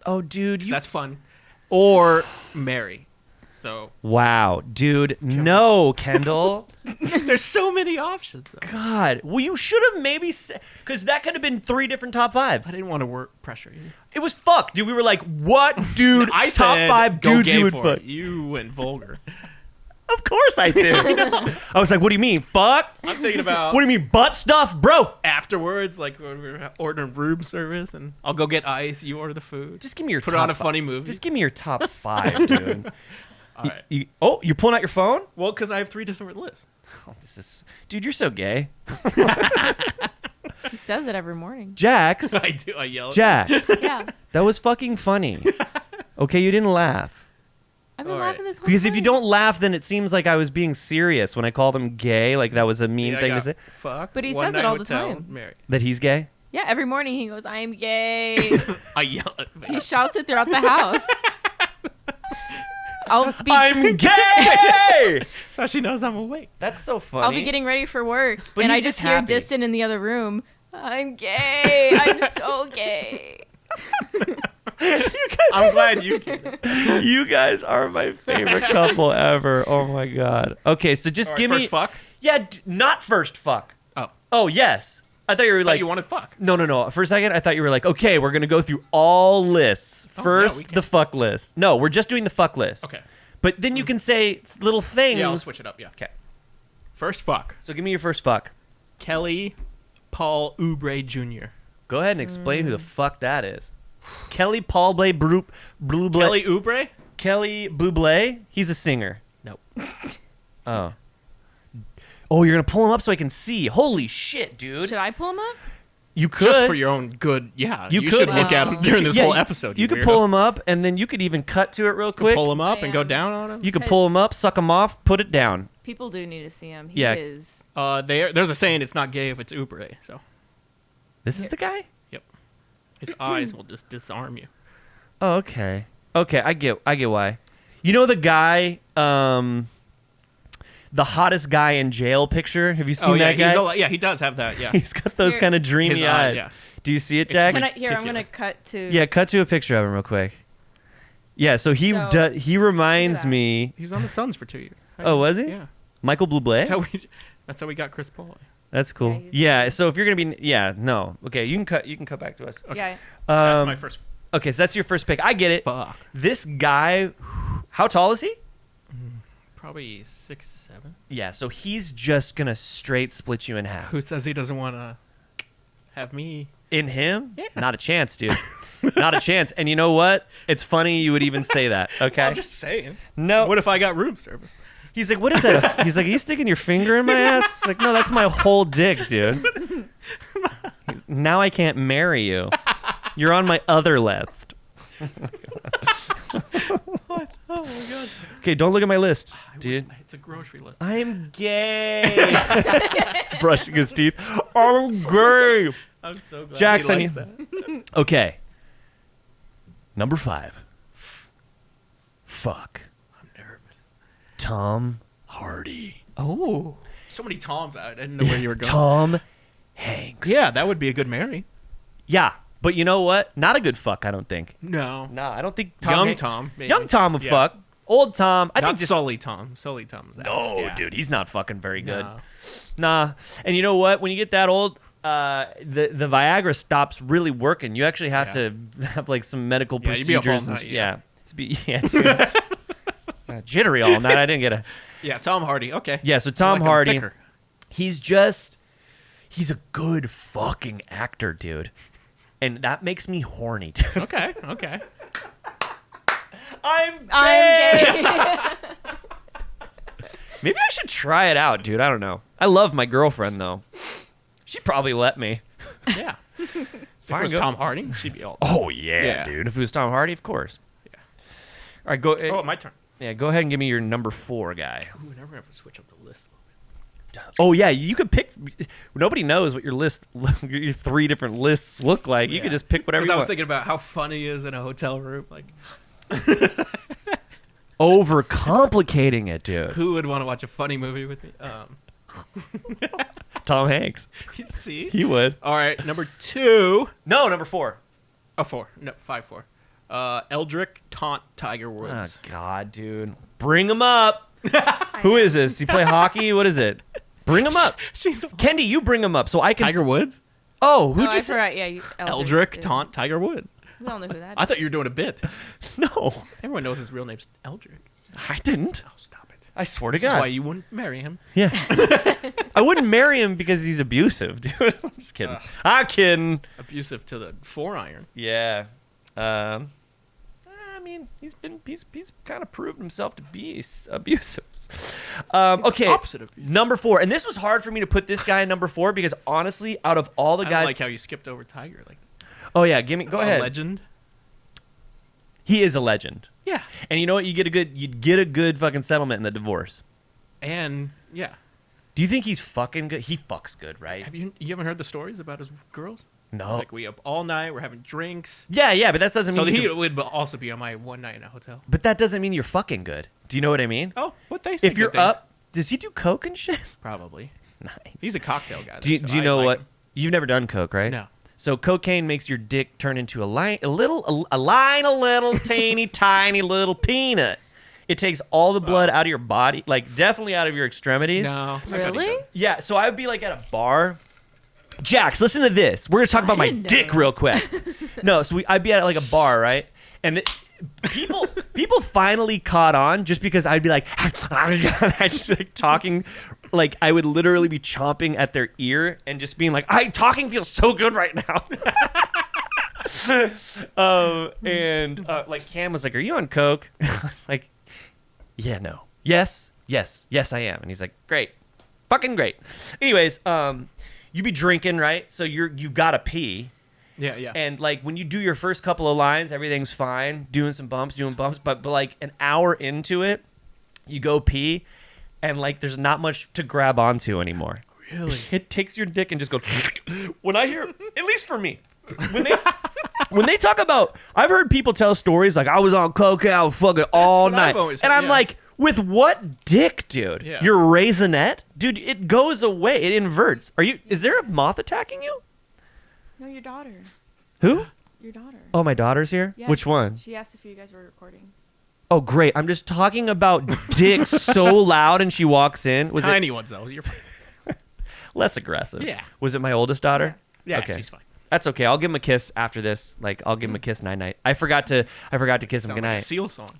Oh, dude, 'Cause that's fun. Or marry. So wow, dude, no, Kendall. there's so many options. Though. God, well, you should have maybe because that could have been 3 different top 5s. I didn't want to work pressure you. It was fuck, dude. We were like, what, dude? I top said, 5 go dudes gay you would for fuck. it. You went vulgar. Of course I did. I was like, what do you mean, fuck? I'm thinking about What do you mean, butt stuff, bro? afterwards, like when we were ordering room service, and I'll go get ice. You order the food. Just give me your Put top on a fi- funny movie. Just give me your top 5, dude. All right. You're pulling out your phone? Well, because I have 3 different lists. Oh, dude, you're so gay. He says it every morning. Jax, I do. I yell. Jax, Yeah. that was fucking funny. Okay, you didn't laugh. I've been All right. laughing this whole Because time. if you don't laugh, then it seems like I was being serious when I called him gay. Like that was a mean I thing to got say. Fuck. But he one says it night all the hotel, time. Marry. That he's gay? Yeah, every morning he goes, I'm gay. I yell at He shouts it throughout the house. I'm gay! so she knows I'm awake. That's so funny. I'll be getting ready for work, But and I he's just just hear happy. distant in the other room. I'm gay. I'm so gay. I'm glad you came. You guys are my favorite couple ever. Oh my god. Okay, so just All right, give first me. fuck. Yeah, not first fuck. Oh, Oh yes. I thought you were like like. you wanted fuck. No. For a second, I thought you were like, okay, we're gonna go through all lists. Oh, yeah, First, we can. the fuck list. No, we're just doing the fuck list. Okay. But then you can say little things. Yeah, I'll switch it up. Yeah. Okay. First fuck. So give me your first fuck. Kelly Paul Oubre Jr. Go ahead and explain who the fuck that is. Kelly Paul Blay Blue Blay. Kelly Oubre? Kelly Bublé. He's a singer. Nope. Oh. Oh, you're gonna pull him up so I can see. Holy shit, dude! Should I pull him up? You could. Just for your own good. Yeah. You You, could. should look at him You during could- this yeah, whole episode. You could pull him up, and then you could even cut to it real quick. Pull him up and go Damn. down on him. You could pull him up, suck him off, put it down. People do need to see him. He Yeah. is. There's a saying it's not gay if it's Oubre. So This is the guy. his eyes will just disarm you. Oh, okay. Okay, I get why. You know the guy, the hottest guy in jail picture? Have you seen yeah, that guy? yeah, he does have that. Yeah. He's got those Here. kind of dreamy His eye, eyes. yeah. Do you see it, It's Jack? Can I, here, I'm ridiculous. going to cut to. Yeah, cut to a picture of him real quick. Yeah, so he So, he reminds that. me. He was on the Suns for 2 years. Oh, was he? Yeah. Michael Bublé? That's how we got Chris Paul. That's cool. Yeah, he's- Yeah, so if you're gonna be, no, okay, you can cut back to us. Yeah. That's my first Okay, so that's your first pick. I get it. fuck. This guy, how tall is he? Probably 6'7". Yeah, so he's just gonna straight split you in half. Who says he doesn't want to have me? In him? Yeah. Not a chance, dude. Not a chance. And you know what? It's funny you would even say that. Okay. I'm just saying. No. What if I got room service? He's like, what is that? He's like, are you sticking your finger in my ass? Like, no, that's my whole dick, dude. Now I can't marry you. You're on my other left. Oh my god. Okay, don't look at my list, dude. It's a grocery list. I'm gay. Brushing his teeth. I'm gay. I'm so glad Jackson, he likes that. Okay. Number 5. Fuck. I'm nervous. Tom Hardy. Oh. So many Toms. I didn't know where you were going. Tom Hanks. Yeah, that would be a good Mary. Yeah, but you know what? Not a good fuck, I don't think. No. No, I don't think Young Hanks- Tom. Maybe. Young Tom would Yeah. fuck. Old Tom. I Not think just Sully Tom. Sully Tom's out. no, Yeah. dude, he's not fucking very good. No. Nah. And you know what? When you get that old, the Viagra stops really working. You actually have to have like some medical Yeah, you'd be up all procedures. night, yeah. Dude. Jittery all night. I didn't get a. Yeah, Tom Hardy. Okay. Yeah, so Tom I like him Hardy. thicker. He's a good fucking actor, dude. And that makes me horny, dude. Okay. I'm I'm gay. Maybe I should try it out, dude. I don't know. I love my girlfriend, though. She'd probably let me. Yeah. If it Fine, was go. Tom Hardy, she'd be all. Oh, yeah, Yeah. dude. If it was Tom Hardy, of course. Yeah. All right, go. Oh, my turn. Yeah, go ahead and give me your number 4 guy. Ooh, now we're gonna have to switch up the list. Oh, yeah, you could pick. Nobody knows what your list, your 3 different lists look like. You could just pick whatever Because you I was want. thinking about how fun he is in a hotel room. Like, Overcomplicating it, dude. who would want to watch a funny movie with me? Tom Hanks. See. He would. All right, number 2. No, number 4. Oh, 4. No, 5-4. Eldrick taunt Tiger Oh, Woods. God, dude. Bring him up. Who is this? You play hockey? What is it? Bring him up. She's the Kendi, you bring him up so I can. Tiger Woods. Oh, who Oh, just? I forgot. Yeah, Eldrick yeah. taunt Tiger Wood. We all know who that I is. thought you were doing a bit. No, Everyone knows his real name's Eldrick. I didn't. Oh, stop it. I swear to This is God. why you wouldn't marry him. Yeah. I wouldn't marry him because he's abusive, dude. I'm just kidding. I'm kidding. Abusive to the 4-iron. Yeah. I mean, he's kind of proved himself to be abusive. Okay. Opposite of you. Number 4, and this was hard for me to put this guy in number 4 because honestly, out of all the I don't guys, like how you skipped over Tiger. Like, oh yeah, go ahead. Legend. He is a legend, Yeah. and you know what? You'd get a good fucking settlement in the divorce. And yeah. Do you think he's fucking good? He fucks good, right? You haven't heard the stories about his girls? No. Like, we up all night. We're having drinks. Yeah, but that doesn't So mean. he would also be on my one night in a hotel. But that doesn't mean you're fucking good. Do you know what I mean? Oh, what they say. If you're good things. up, does he do coke and shit? Probably. Nice. He's a cocktail guy. Do you, though, do so you I know like what? him. You've never done coke, right? No. So cocaine makes your dick turn into a little teeny tiny little peanut. It takes all the blood out of your body, like definitely out of your extremities. No. I thought he Really? did. Yeah, so I would be like at a bar. Jax, listen to this. We're gonna talk about my didn't know dick that. real quick. No, so I'd be at like a bar, right? And people finally caught on just because I'd be like, I just like talking, like I would literally be chomping at their ear and just being like, talking feels so good right now. And like Cam was like, "Are you on coke?" I was like, "Yeah, no, yes, I am." And he's like, "Great, fucking great." Anyways, you be drinking, right? So you gotta pee. Yeah. And like when you do your first couple of lines, everything's fine, doing bumps, but like an hour into it, you go pee, and like there's not much to grab onto anymore. Really? It takes your dick and just goes. When I hear, at least for me, when they talk about, I've heard people tell stories like I was on coke and I was fucking all what I've night, always and heard, I'm yeah. like, with what dick, dude? Yeah. Your raisinette, dude. It goes away. It inverts. Is there a moth attacking you? No, your daughter. Who? Your daughter. Oh, my daughter's here? Yeah, Which one? She asked if you guys were recording. Oh, great. I'm just talking about dicks so loud and she walks in. Was Tiny ones, though. You're fine. it less aggressive? Yeah. Was it my oldest daughter? Yeah, Okay. she's fine. That's okay. I'll give him a kiss after this. Like, I'll give him a kiss night-night. I forgot to kiss him Sound like a goodnight. Seal song.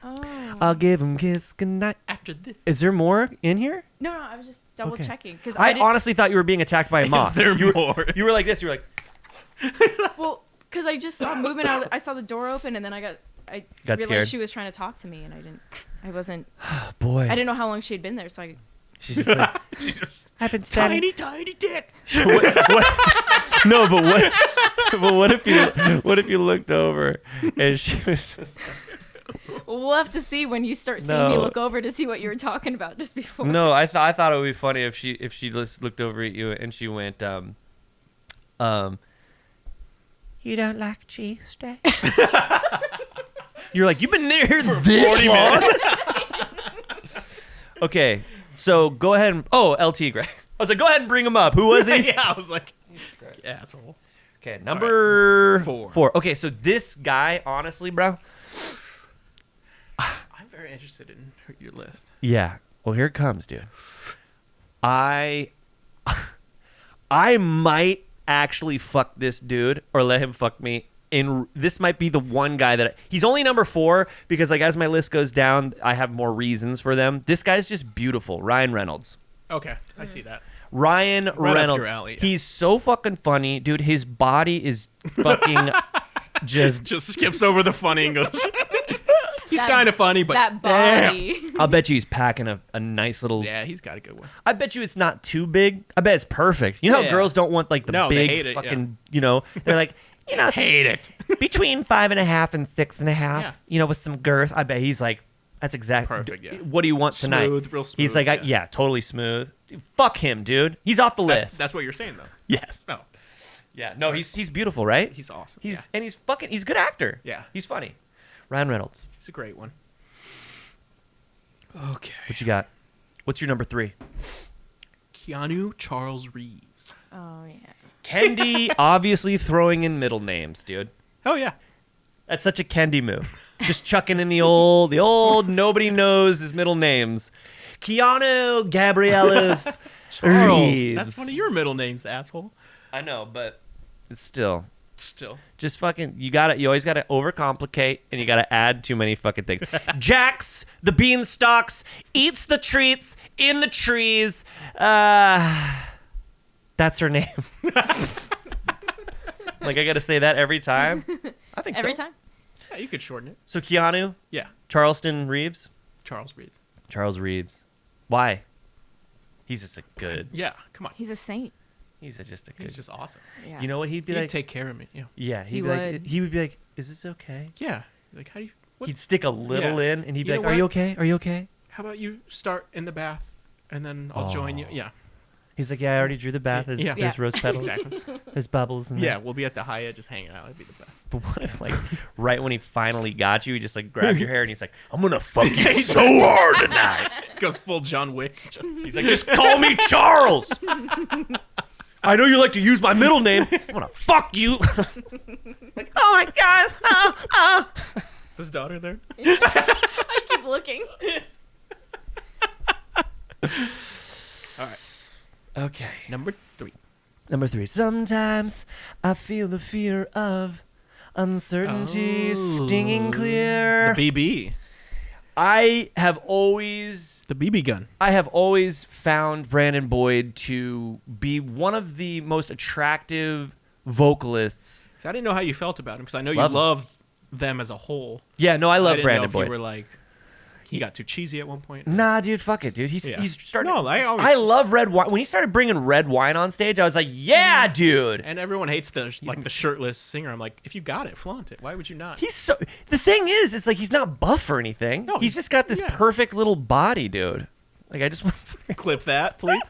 Oh. I'll give him a kiss goodnight. After this. Is there more in here? No, I was just double Okay. checking because I didn't, honestly thought you were being attacked by a moth. there you more? Were, you were like this. You were like, well, because I just saw movement out. I saw the door open, and then I Got realized scared? she was trying to talk to me, and I wasn't. boy. I didn't know how long she had been there, so I. She's just like, She's just I've been standing. tiny dick. No, but what if you looked over and she was. We'll have to see when you start seeing me No. look over to see what you were talking about just before. No, I thought it would be funny if she just looked over at you and she went, you don't like cheesesteak? You're like, you've been there this 40 long? Okay, so go ahead and LT Greg. I was like, go ahead and bring him up. Who was he? Yeah, I was like, asshole. Okay, number Four. 4. Okay, so this guy, honestly, bro, I'm very interested in your list. Yeah. Well, here it comes, dude. I might actually fuck this dude or let him fuck me. This might be the one guy that he's only number 4 because like as my list goes down, I have more reasons for them. This guy's just beautiful. Ryan Reynolds. Okay, I see that. Ryan Right Reynolds. up your alley, yeah. He's so fucking funny, dude. His body is fucking just skips over the funny and goes. He's kind of funny, but that body. I'll bet you he's packing a nice little. yeah, he's got a good one. I bet you it's not too big. I bet it's perfect. You know how Yeah. girls don't want like the No, they big hate it, fucking, you know, they're like, you know, Hate it. between 5.5 and 6.5, Yeah. you know, with some girth. I bet he's like, that's exactly Perfect, yeah. What do you want tonight? Smooth, real smooth. He's like, yeah, totally smooth. Dude, fuck him, dude. He's off the list. That's what you're saying, though. Yes. No, Yeah. No, he's beautiful, right? he's awesome. He's and he's a good actor. Yeah. He's funny. Ryan Reynolds. He's a great one. Okay. What you got? What's your number 3? Keanu Charles Reeves. Oh yeah. Kendy obviously throwing in middle names, dude. Oh yeah. That's such a Kendy move. Just chucking in the old nobody knows his middle names. Keanu Gabrielle Charles. Reeves. That's one of your middle names, asshole. I know, but it's still Still. just fucking you always gotta overcomplicate and you gotta add too many fucking things. Jax, the beanstalks, eats the treats in the trees. That's her name. Like I gotta say that every time. I think Every so. time. Yeah, you could shorten it. So Keanu, Yeah. Charleston Reeves. Charles Reeves. Charles Reeves. Why? He's just a good. Yeah. Come on. He's a saint. He's just a good. He's just awesome. Yeah. You know what he'd be He'd like? take care of me. Yeah. Yeah, He be like. would. He would be like, "Is this okay?" Yeah. Like, how do you? What? He'd stick a little Yeah. in, and he'd be You like, know "Are you what? okay? Are you okay?" How about you start in the bath, and then I'll join you. Oh. Yeah. He's like, "Yeah, I already drew the bath. There's, Yeah. there's Yeah. rose petals. Exactly. There's bubbles." And Yeah. We'll be at the Hyatt just hanging out. That'd be the best. But what if, like, right when he finally got you, he just like grabbed your hair and he's like, "I'm gonna fuck you so hard tonight." Goes full John Wick. He's like, "Just call me Charles. I know you like to use my middle name. I'm gonna fuck you." Like, oh my god. Oh. Is his daughter there? I keep looking. All right. Okay. Number 3. Number 3. Sometimes I feel the fear of uncertainty stinging clear. The BB. I have always The BB gun. found Brandon Boyd to be one of the most attractive vocalists. So I didn't know how you felt about him because I know Love you him. love them as a whole. Yeah, no, I I love didn't Brandon know if Boyd. you were like, he got too cheesy at one point. Nah, dude, fuck it, dude. Yeah. He's starting. No, I always. I love red wine. When he started bringing red wine on stage, I was like, yeah, dude. And everyone hates the shirtless singer. I'm like, if you got it, flaunt it. Why would you not? He's so. The thing is, it's like he's not buff or anything. No, he's just got this yeah. perfect little body, dude. Like I just want. Clip that, please.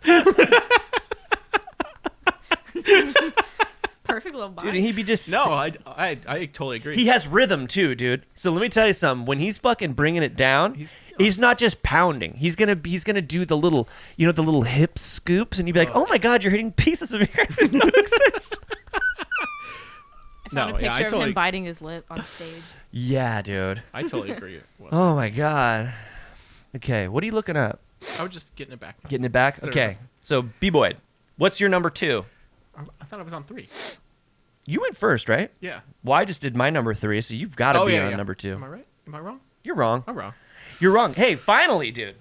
Perfect little body. Dude, and he'd be just. No, I totally agree. He has rhythm too, dude. So let me tell you something. When he's fucking bringing it down, he's not just pounding. He's gonna do the little, the little hip scoops, and you'd be like, "Oh my god, you're hitting pieces of hair that don't exist." I found No, a yeah, picture I of totally- him biting his lip on stage. Yeah, dude. I totally agree. Well, Oh my god. Okay, what are you looking up? I was just getting it back. Getting it back. Fair Okay, enough. so B-Boyd, what's your number 2? I thought I was on 3. You went first, right? Yeah. Well, I just did my number 3, so you've got to be on number 2. Am I right? Am I wrong? You're wrong. I'm wrong. You're wrong. Hey, finally, dude.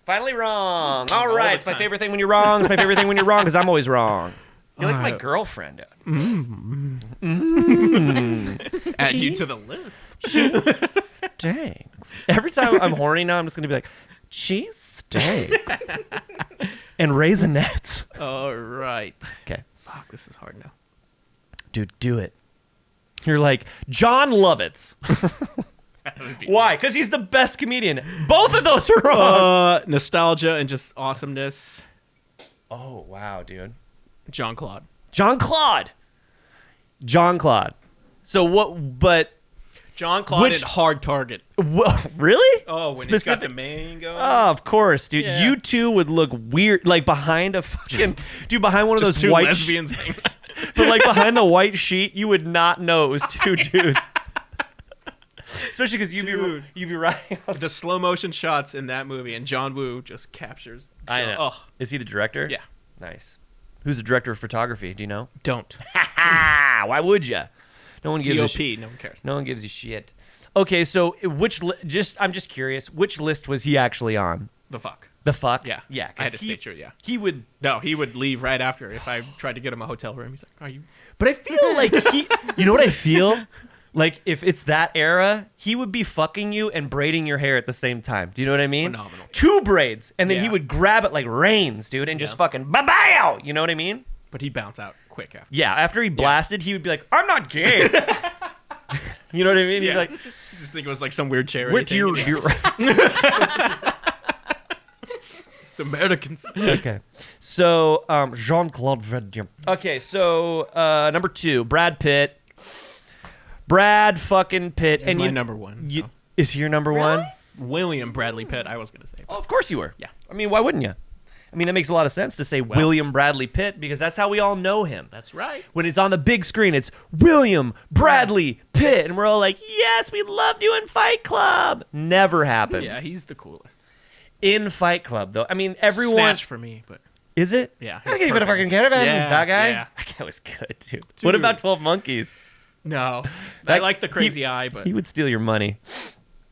Finally wrong. All All right. the It's my time. favorite thing when you're wrong. It's my favorite thing when you're wrong because I'm always wrong. You're like All my right. girlfriend. Add you to the list. Stinks. Every time I'm horny now, I'm just going to be like, she stinks. And raisinets. All right. Okay. Fuck, this is hard now. Dude, do it. You're like, John Lovitz. Why? Because he's the best comedian. Both of those are wrong. Nostalgia and just awesomeness. Oh, wow, dude. John Claude. Jean-Claude. So what, but, John Claude Which- and Hard Target. really? Oh, when he's got the mane going. Oh, of course, dude. Yeah. You two would look weird, like behind a fucking, dude, behind one of just those two white, lesbians. hanging out. but like behind the white sheet, you would not know it was two dudes. Especially because you'd be riding. The slow motion shots in that movie, and John Woo just captures. I know. Oh, Is he the director? yeah. Nice. Who's the director of photography? Do you know? Don't. Why would you? No one gives a DOP. No one cares. No one gives you shit. Okay, so I'm just curious, which list was he actually on? The fuck. The fuck? Yeah. Yeah. I had to stay true. Yeah. He would. No, he would leave right after if I tried to get him a hotel room. He's like, "Are you?" But I feel like you know what I feel? Like if it's that era, he would be fucking you and braiding your hair at the same time. Do you know what I mean? Phenomenal. 2 braids, and then he Yeah. would grab it like reins, dude, and just fucking ba-bow. You know what I mean? But he'd bounce out quick after. Yeah. After he blasted, he would be like, "I'm not gay." You know what I mean? He'd be like, I just think it was like some weird charity "Where thing. do you?" It's Americans. Okay. So, Jean-Claude Van Damme. Okay, so number 2, Brad Pitt. Brad fucking Pitt. He's my number one. So. Is he your number one? William Bradley Pitt, I was going to say. Oh, of course you were. Yeah. I mean, why wouldn't you? I mean, that makes a lot of sense to say William Bradley Pitt because that's how we all know him. That's right. When it's on the big screen, it's William Bradley Pitt. And we're all like, yes, we loved you in Fight Club. Never happened. Yeah, he's the coolest. In Fight Club, though. I mean, everyone. Snatch for me, but. Is it? Yeah. I can't even fucking care about Yeah, that guy. yeah. That guy was good, dude. What about 12 Monkeys? No. I like the crazy eye, but. He would steal your money.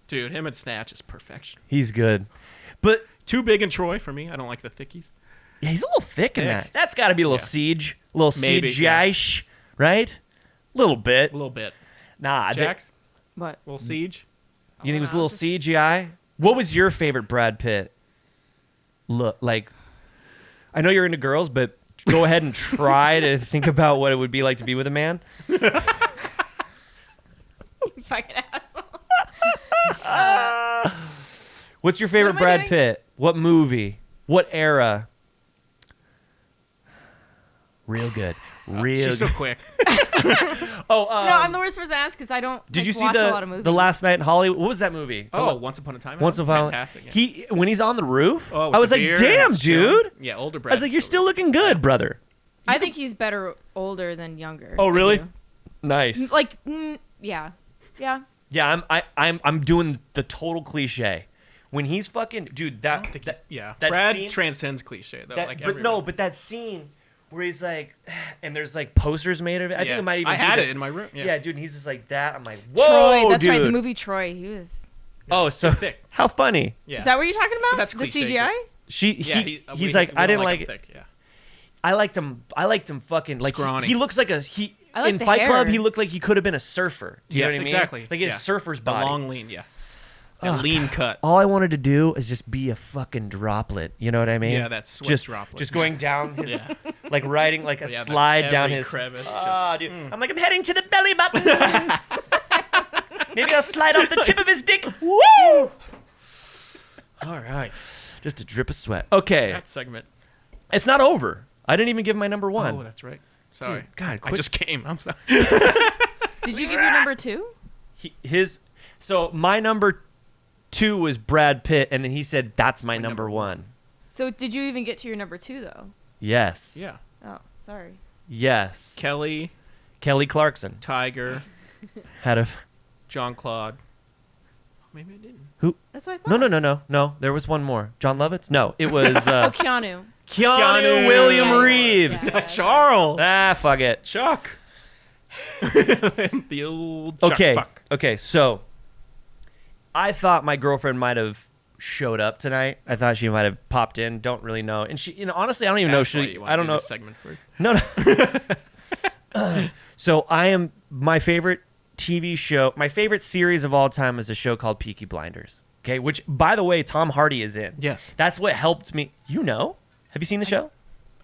Dude, him and Snatch is perfection. He's good. But Too big in Troy for me. I don't like the thickies. yeah, he's a little thick in that. That's got to be a little siege. A little Maybe, siege-ish, right? Little bit. A little bit. Nah. Jax? What? Little siege? You think it was a little CGI? What was your favorite Brad Pitt? Look, like, I know you're into girls, but go ahead and try to think about what it would be like to be with a man. You fucking asshole. What's your favorite What am I Brad doing? Pitt? What movie? What era? Real good. Real She's good. so quick. Oh, No, I'm the worst person to ask because I don't did you see watch a lot of movies. the Last Night in Hollywood? What was that movie? Oh, Once Upon a Time. Once Upon a Fantastic. Yeah. He when he's on the roof, Oh, with I was the like, beard "Damn, and shit. dude!" Yeah, older I Brad. was like, "You're still looking good, brother." I think he's better older than younger. Oh, I really? do. Nice. Like, yeah. Yeah, I'm doing the total cliche. When he's fucking dude, I don't think that yeah. that Brad scene- transcends cliche though. that, like but everyone. no, but that scene where he's like, and there's like posters made of it. I think it might even. I be had the- it in my room. Yeah. Yeah, dude, and he's just like that. I'm like, whoa, Troy. That's dude. right. The movie Troy. He was. Oh, so thick. how funny. Yeah. Is that what you're talking about? But that's the cliche, CGI. Yeah, He's like, I didn't like him it. thick. Yeah. I liked him fucking like Scrawny. he looks like a he I like in the Fight Club hair. he looked like he could have been a surfer. Do you Yes, know what I mean? exactly. Like he had Yeah. a surfer's The body. long lean. Yeah. That lean cut. All I wanted to do is just be a fucking droplet. You know what I mean? Yeah, that sweat just droplet. Just going down his Yeah. like riding like a Yeah, slide down every his crevice. Ah, dude. I'm like, I'm heading to the belly button. Maybe I'll slide off the tip of his dick. Woo! All right. Just a drip of sweat. Okay. That segment. It's not over. I didn't even give my number one. Oh, that's right. Sorry. God, I quit. just came. I'm sorry. Did you give your number 2? So my number 2 was Brad Pitt, and then he said, that's my number one. So did you even get to your number 2 though? Yes. Yeah. Oh, sorry. Yes. Kelly, Kelly Clarkson. Tiger, Had a... John Claude. Maybe I didn't. That's what I thought. No. There was one more. John Lovitz? No, it was Oh, Keanu. Keanu William Yeah, Reeves. yeah. Charles. Ah, fuck it. Chuck. The old Chuck Okay. fuck. Okay, so I thought my girlfriend might have showed up tonight. I thought she might have popped in. Don't really know. And she, honestly, I don't even know. That's why you wanna I don't do know. this segment first. No. So my favorite TV show, my favorite series of all time is a show called Peaky Blinders. Okay, which by the way, Tom Hardy is in. Yes. That's what helped me. You know? Have you seen the show?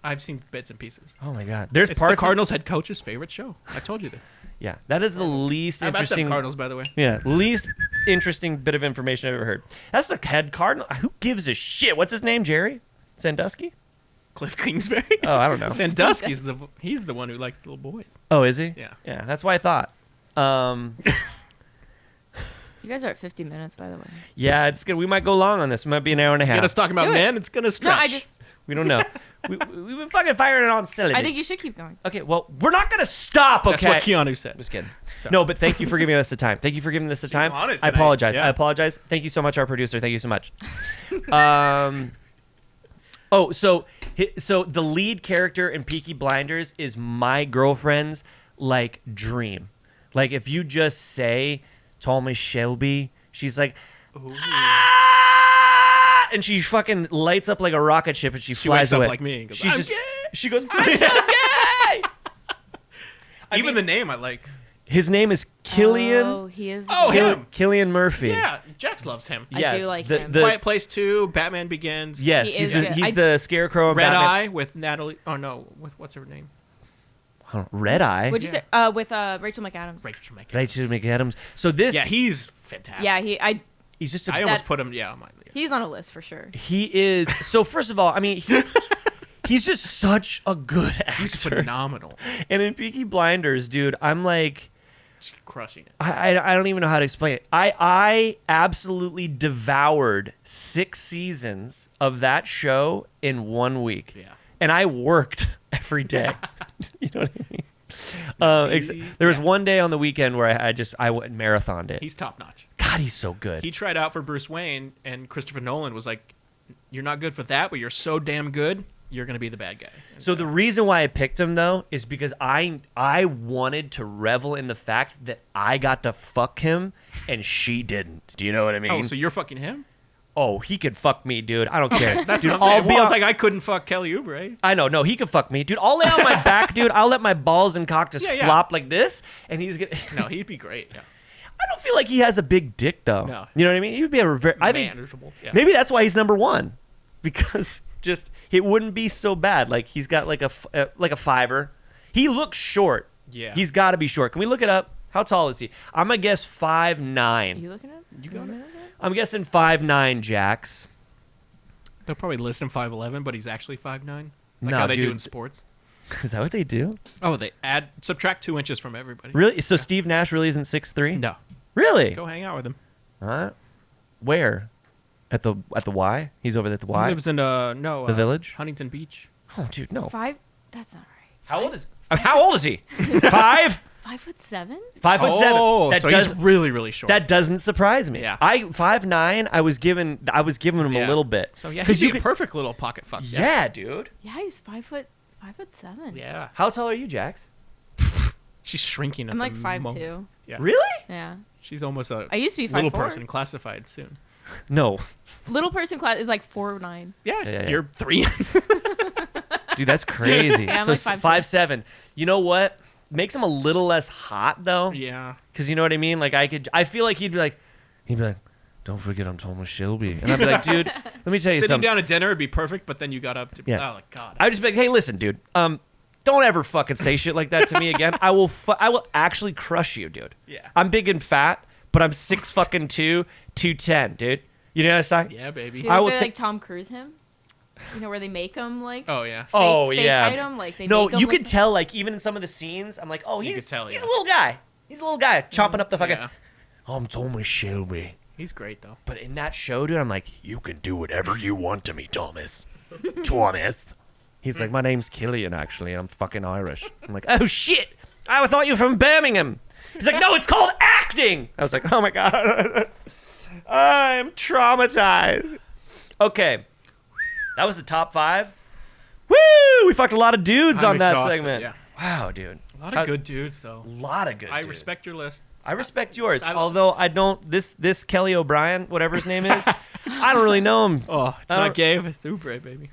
I've seen bits and pieces. Oh my God. There's It's parts. the Cardinals head coach's favorite show. I told you that. Yeah, that is the least How about them interesting. Cardinals, by the way? Yeah, least interesting bit of information I've ever heard. That's the head cardinal. Who gives a shit? What's his name? Jerry Sandusky? Cliff Kingsbury. Oh, I don't know. Sandusky's he's the one who likes little boys. Oh, is he? Yeah. Yeah, that's what I thought. You guys are at 50 minutes, by the way. Yeah, it's good. We might go long on this. We might be an hour and a half. Get us talking about Do it. men. It's gonna No, stretch. I just. We don't know. We've been fucking firing it on silly. I think you should keep going. Okay, well, we're not gonna stop. Okay. That's what Keanu said. Just kidding. So. No, but thank you for giving us the time. Thank you for giving us the time. honest I tonight. apologize. Yeah. I apologize. Thank you so much, our producer. Thank you so much. So the lead character in Peaky Blinders is my girlfriend's like dream. Like if you just say Thomas Shelby, she's like, ah! And she fucking lights up like a rocket ship and she flies wakes up away. like me and goes, She's "I'm just, gay!" she goes, I'm so gay. Even the name I like. His name is Killian. Oh, he is. Oh, him. Killian Murphy. Yeah, Jax loves him. I do like him. Quiet Place 2, Batman Begins. Yes, He he's is the, good. he's the Scarecrow. In Red Batman. Eye with Natalie. Oh no, with what's her name? Red Eye. What'd you say? With Rachel McAdams. Rachel McAdams. Rachel McAdams. So this. Yeah, he's fantastic. Yeah, he's just. I almost put him. Yeah, on my. Yeah. he's on a list for sure. He is. So first of all, I mean, he's just such a good actor. He's phenomenal. And in Peaky Blinders, dude, I'm like. He's crushing it. I don't even know how to explain it. I absolutely devoured 6 seasons of that show in 1 week. Yeah. And I worked every day. You know what I mean? There was one day on the weekend where I went and marathoned it. He's top notch. God, he's so good. He tried out for Bruce Wayne, and Christopher Nolan was like, "You're not good for that, but you're so damn good. You're gonna be the bad guy." And So the reason why I picked him though is because I wanted to revel in the fact that I got to fuck him and she didn't. Do you know what I mean? oh, so you're fucking him? Oh, he could fuck me, dude. I don't care. That's dude, what I'm saying. be Well, on- it's like I couldn't fuck Kelly Oubre. I know, no, he could fuck me, dude. I'll lay on my back, dude. I'll let my balls and cock just Yeah. flop like this, and he's gonna. No, he'd be great. Yeah. I don't feel like he has a big dick though. No. You know what I mean? He would be I think Manageable. Yeah. maybe that's why he's number 1, because just it wouldn't be so bad. Like he's got like a fiver. He looks short. Yeah. He's got to be short. Can we look it up? How tall is he? I'm gonna guess 5'9". You looking at? You got it? I'm guessing 5'9", Jax. They'll probably list him 5'11", but he's actually 5'9". Like No, how they do dude. in sports. Is that what they do? Oh, they subtract 2 inches from everybody. Really? So Steve Nash really isn't 6'3"? No. Really? Go hang out with him. Huh? Where? At the Y? He's over at the Y? He lives in The Village? Huntington Beach. Oh, dude, no. 5. That's not right. How old is he? 5? 5'7"? 5'7". Oh, That so does he's really, really short. that doesn't surprise me. Yeah. 5'9". I was giving him a Yeah. little bit. So yeah, 'Cause he'd you be a could- perfect little pocket fuck. Yeah, dude. Yeah, he's 5'7". Yeah. How tall are you, Jax? She's shrinking. At I'm the like 5'2". moment. Yeah. Really? Yeah. She's almost a I used to be 5'4". little person classified soon. No. Little person class is like 4'9". Yeah, Yeah. you're 3. Dude, that's crazy. Yeah, I'm so like 5'2". 5'7". You know what? Makes him a little less hot though. Yeah. Cause you know what I mean? Like I feel like he'd be like, don't forget I'm Thomas Shelby. And I'd be like, dude, let me tell you Sitting something. down at dinner would be perfect, but then you got up to Yeah. oh like God. I'd just be like, hey, listen, dude. Don't ever fucking say shit like that to me again. I will actually crush you, dude. Yeah. I'm big and fat, but I'm 6'2", 210, dude. You know what I'm saying? Yeah, baby. Dude, I will they ta- like Tom Cruise him? You know where they make him like Oh yeah. fake yeah. item? Like they No, make him you like could tell, like, even in some of the scenes, I'm like, oh, You he's could tell, he's yeah. a little guy. He's a little guy chomping up the fucking. Yeah. I'm Thomas Shelby. He's great though. But in that show, dude, I'm like, You can do whatever you want to me, Thomas. Thomas. he's like, my name's Killian, actually. I'm fucking Irish. I'm like, oh shit! I thought you were from Birmingham. He's like, no, it's called acting. I was like, oh my god, I'm traumatized. Okay, that was the top 5. Woo! We fucked a lot of dudes I'm on that exhausted, segment. yeah. Wow, dude. A lot of good dudes though. A lot of good. I dudes. respect your list. I respect yours. I don't- Although I don't. This Kelly O'Brien, whatever his name is, I don't really know him. Oh, it's I not don't- gay. It's Oubre, baby.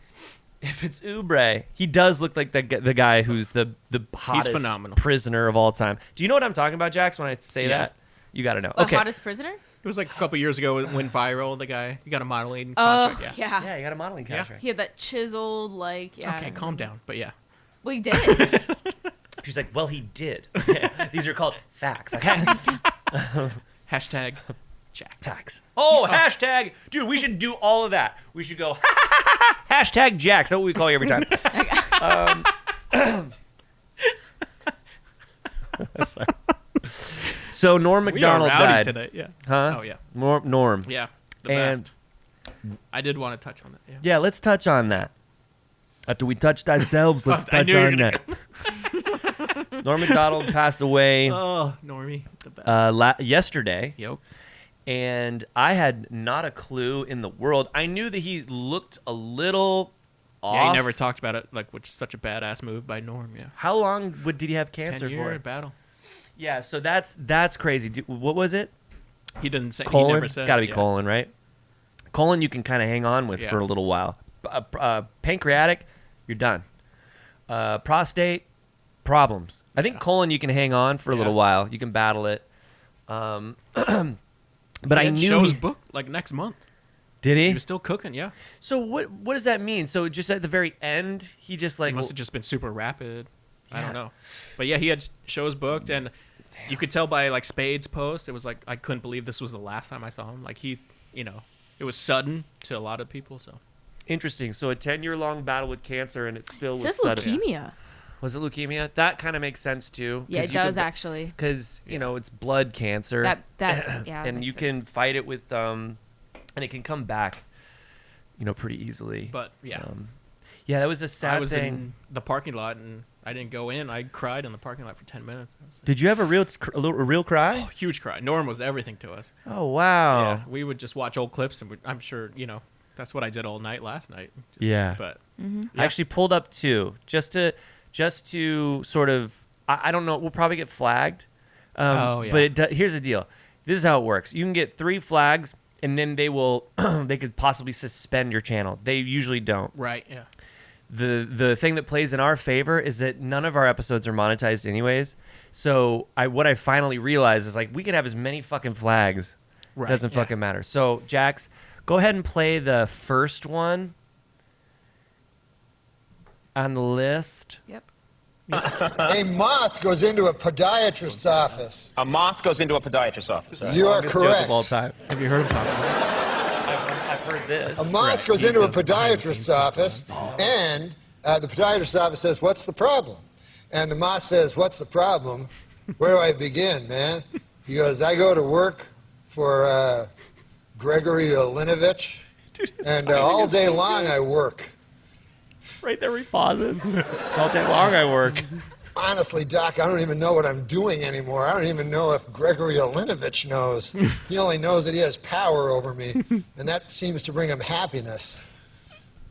If it's Oubre, he does look like the guy who's the hottest phenomenal. prisoner of all time. Do you know what I'm talking about, Jax? When I say Yeah. that, you got to know. the Okay. hottest prisoner? It was like a couple years ago. It went viral. The guy, he got a modeling Oh, contract. yeah. Yeah, you got a modeling Yeah. contract. He had that chiseled like yeah. Okay, calm down. But yeah. Well, he did. She's like, well, he did. These are called facts. Okay. Hashtag Jack. Facts. Oh, hashtag, dude. We should do all of that. We should go hashtag Jax. That's what we call you every time. Sorry. So Norm Macdonald we are rowdy died. today. Yeah. Huh? Oh yeah. Norm. Yeah. The And- best. I did want to touch on that. Yeah. Yeah, let's touch on that. After we touched ourselves, let's I touch knew you were our gonna neck. Norm Macdonald passed away Oh, Normie, the best. yesterday, Yep. and I had not a clue in the world. I knew that he looked a little off. Yeah, he never talked about it, like, which is such a badass move by Norm. Yeah. How long did he have cancer 10-year for? battle. Yeah, so that's crazy. What was it? He didn't say. Colon? He never said. Got to be yeah. colon, right? Colon you can kind of hang on with Yeah. for a little while. Pancreatic, you're done. Prostate, problems. I think colon you can hang on for a little Yeah. while. You can battle it. But I He had knew shows booked like next month. Did He he? was still cooking. Yeah. So what does that mean? So just at the very end, he just like He must have just been super rapid. I Yeah. don't know. But yeah, he had shows booked, and you could tell by like Spade's post, it was like I couldn't believe this was the last time I saw him. Like he, it was sudden to a lot of people. So interesting. So a 10-year-long battle with cancer, and it still It was says sudden. leukemia. Was it leukemia? That kind of makes sense too. Yeah, it does actually. Because it's blood cancer. That yeah. that and makes you sense. can fight it with and it can come back, pretty easily. but yeah. Yeah, that was a sad I was thing. in the parking lot and I didn't go in. I cried in the parking lot for 10 minutes. I was like, Did you have a real cry? oh, huge cry. Norm was everything to us. Oh wow. Yeah, we would just watch old clips, and I'm sure that's what I did all night last night. Yeah. But I actually pulled up 2 just to sort of I don't know. We'll probably get flagged. Oh, yeah. But here's the deal. This is how it works. You can get 3 flags, and then they will they could possibly suspend your channel. They usually don't. right, yeah. The thing that plays in our favor is that none of our episodes are monetized anyways. So what I finally realized is like we could have as many fucking flags. Right, It doesn't yeah. fucking matter. So Jax, go ahead and play the first one on the list. Yep. A moth goes into a podiatrist's office. A moth goes into a podiatrist's office. You are Longest joke of all correct. time. Have you heard him talk about it? I've heard this. A moth goes into a podiatrist's office, and the podiatrist's office says, "What's the problem?" And the moth says, "What's the problem? Where do I begin, man?" He goes, "I go to work for Gregory Olinovich, and all day long I work." Right there, he pauses. All day long I work. Honestly, Doc, I don't even know what I'm doing anymore. I don't even know if Gregory Olinovich knows. He only knows that he has power over me, and that seems to bring him happiness.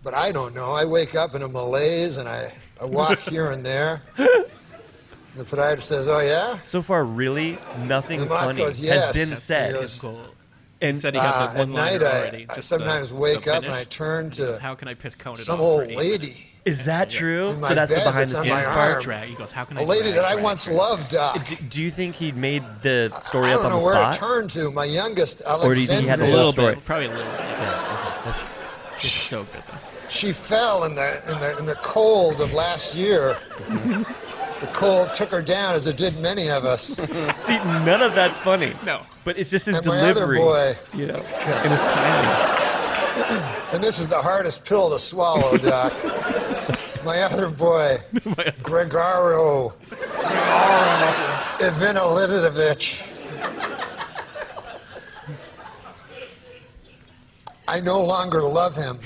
But I don't know. I wake up in a malaise, and I walk here and there. The podiatrist says, "Oh, yeah?" So far, really, nothing The moth funny goes, "Yes." has been He said. goes, Cool. And He said he got the At one night, liner already. I just sometimes the wake up and finish. I turn to How can I piss Conan some off old for 8 lady. is that true? In my So that's the bed behind the that's on scenes my part. arm. Drag. He goes, how can A I lady drag, that I drag, once drag? loved, Doc. Do you think he made the story I up don't on know the where spot? to turn to. My youngest, Or do you think he had Alexandria, the A little story. bit. Probably a little bit. Yeah. That's, It's so good, though. she fell in the cold of last year. The cold took her down, as it did many of us. see, none of that's funny. No. But it's just his And my other delivery. boy. And his timing. And this is the hardest pill to swallow, Doc. My other boy, Gregorio Ivanilidovich. I no longer love him.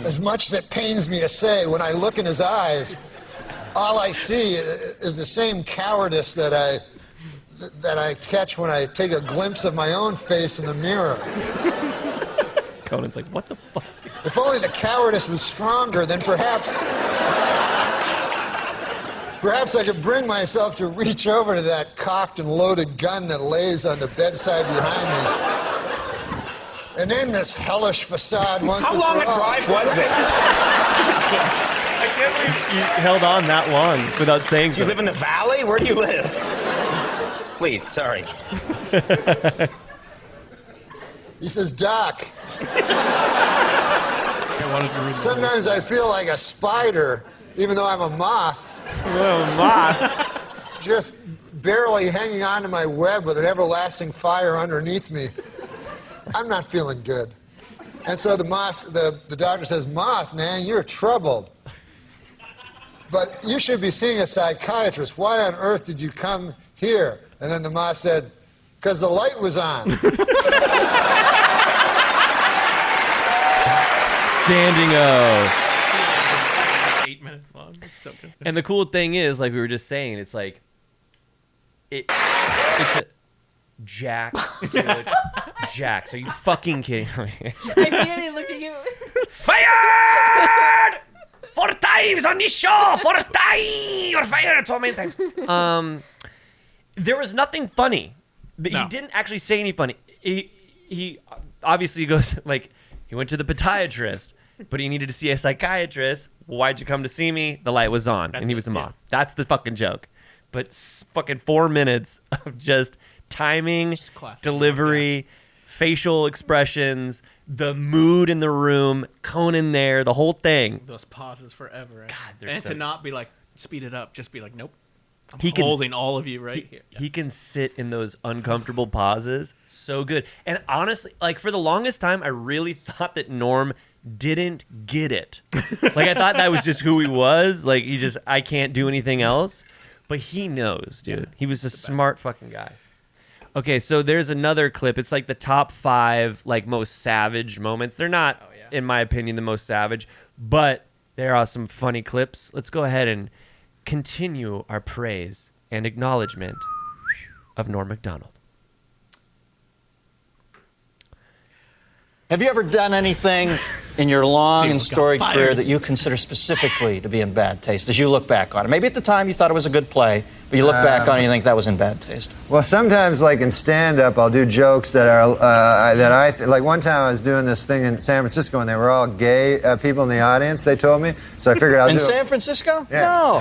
As much as it pains me to say, when I look in his eyes, all I see is the same cowardice that I catch when I take a glimpse of my own face in the mirror. Conan's like, what the fuck? If only the cowardice was stronger, then perhaps I could bring myself to reach over to that cocked and loaded gun that lays on the bedside behind me and end this hellish facade once How and long for a all. drive was this? I can't believe he held on that long without saying Do you live in the valley? Where do you live? Please, sorry. He says, "Doc, I wanted to read the sometimes I feel like a spider, even though I'm a moth, just barely hanging on to my web with an everlasting fire underneath me. I'm not feeling good." And so the doctor says, "Moth, man, you're troubled. But you should be seeing a psychiatrist. Why on earth did you come here?" And then the moth said, "Because the light was on." Standing O. And the cool thing is, like we were just saying, it's like it's a Jack, dude. Jax, are you fucking kidding me? I immediately looked at you. Fired! 4 times on this show! 4 times! You're fired so many times. There was nothing funny. He didn't actually say any funny. He obviously goes, like, he went to the podiatrist, but he needed to see a psychiatrist. Well, why'd you come to see me? The light was on, and he was a mom. Yeah. That's the fucking joke. But fucking 4 minutes of just timing, delivery, facial expressions, the mood in the room, Conan there, the whole thing. Those pauses forever. God, and to not be like, speed it up, just be like, nope. I'm He can- holding all of you right here. He can sit in those uncomfortable pauses so good. And honestly, like for the longest time, I really thought that Norm didn't get it. Like I thought that was just who he was. Like I can't do anything else. But he knows, dude. He was a smart fucking guy. Okay, so there's another clip. It's like the top 5 like most savage moments. They're not, in my opinion, the most savage, but there are some funny clips. Let's go ahead and continue our praise and acknowledgement of Norm Macdonald. Have you ever done anything in your long and storied career that you consider specifically to be in bad taste as you look back on it? Maybe at the time you thought it was a good play, but you look back on it and you think that was in bad taste. Well, sometimes, like in stand-up, I'll do jokes that are like one time I was doing this thing in San Francisco and they were all gay people in the audience. They told me, so I figured I'll do. In San Francisco? Yeah. No.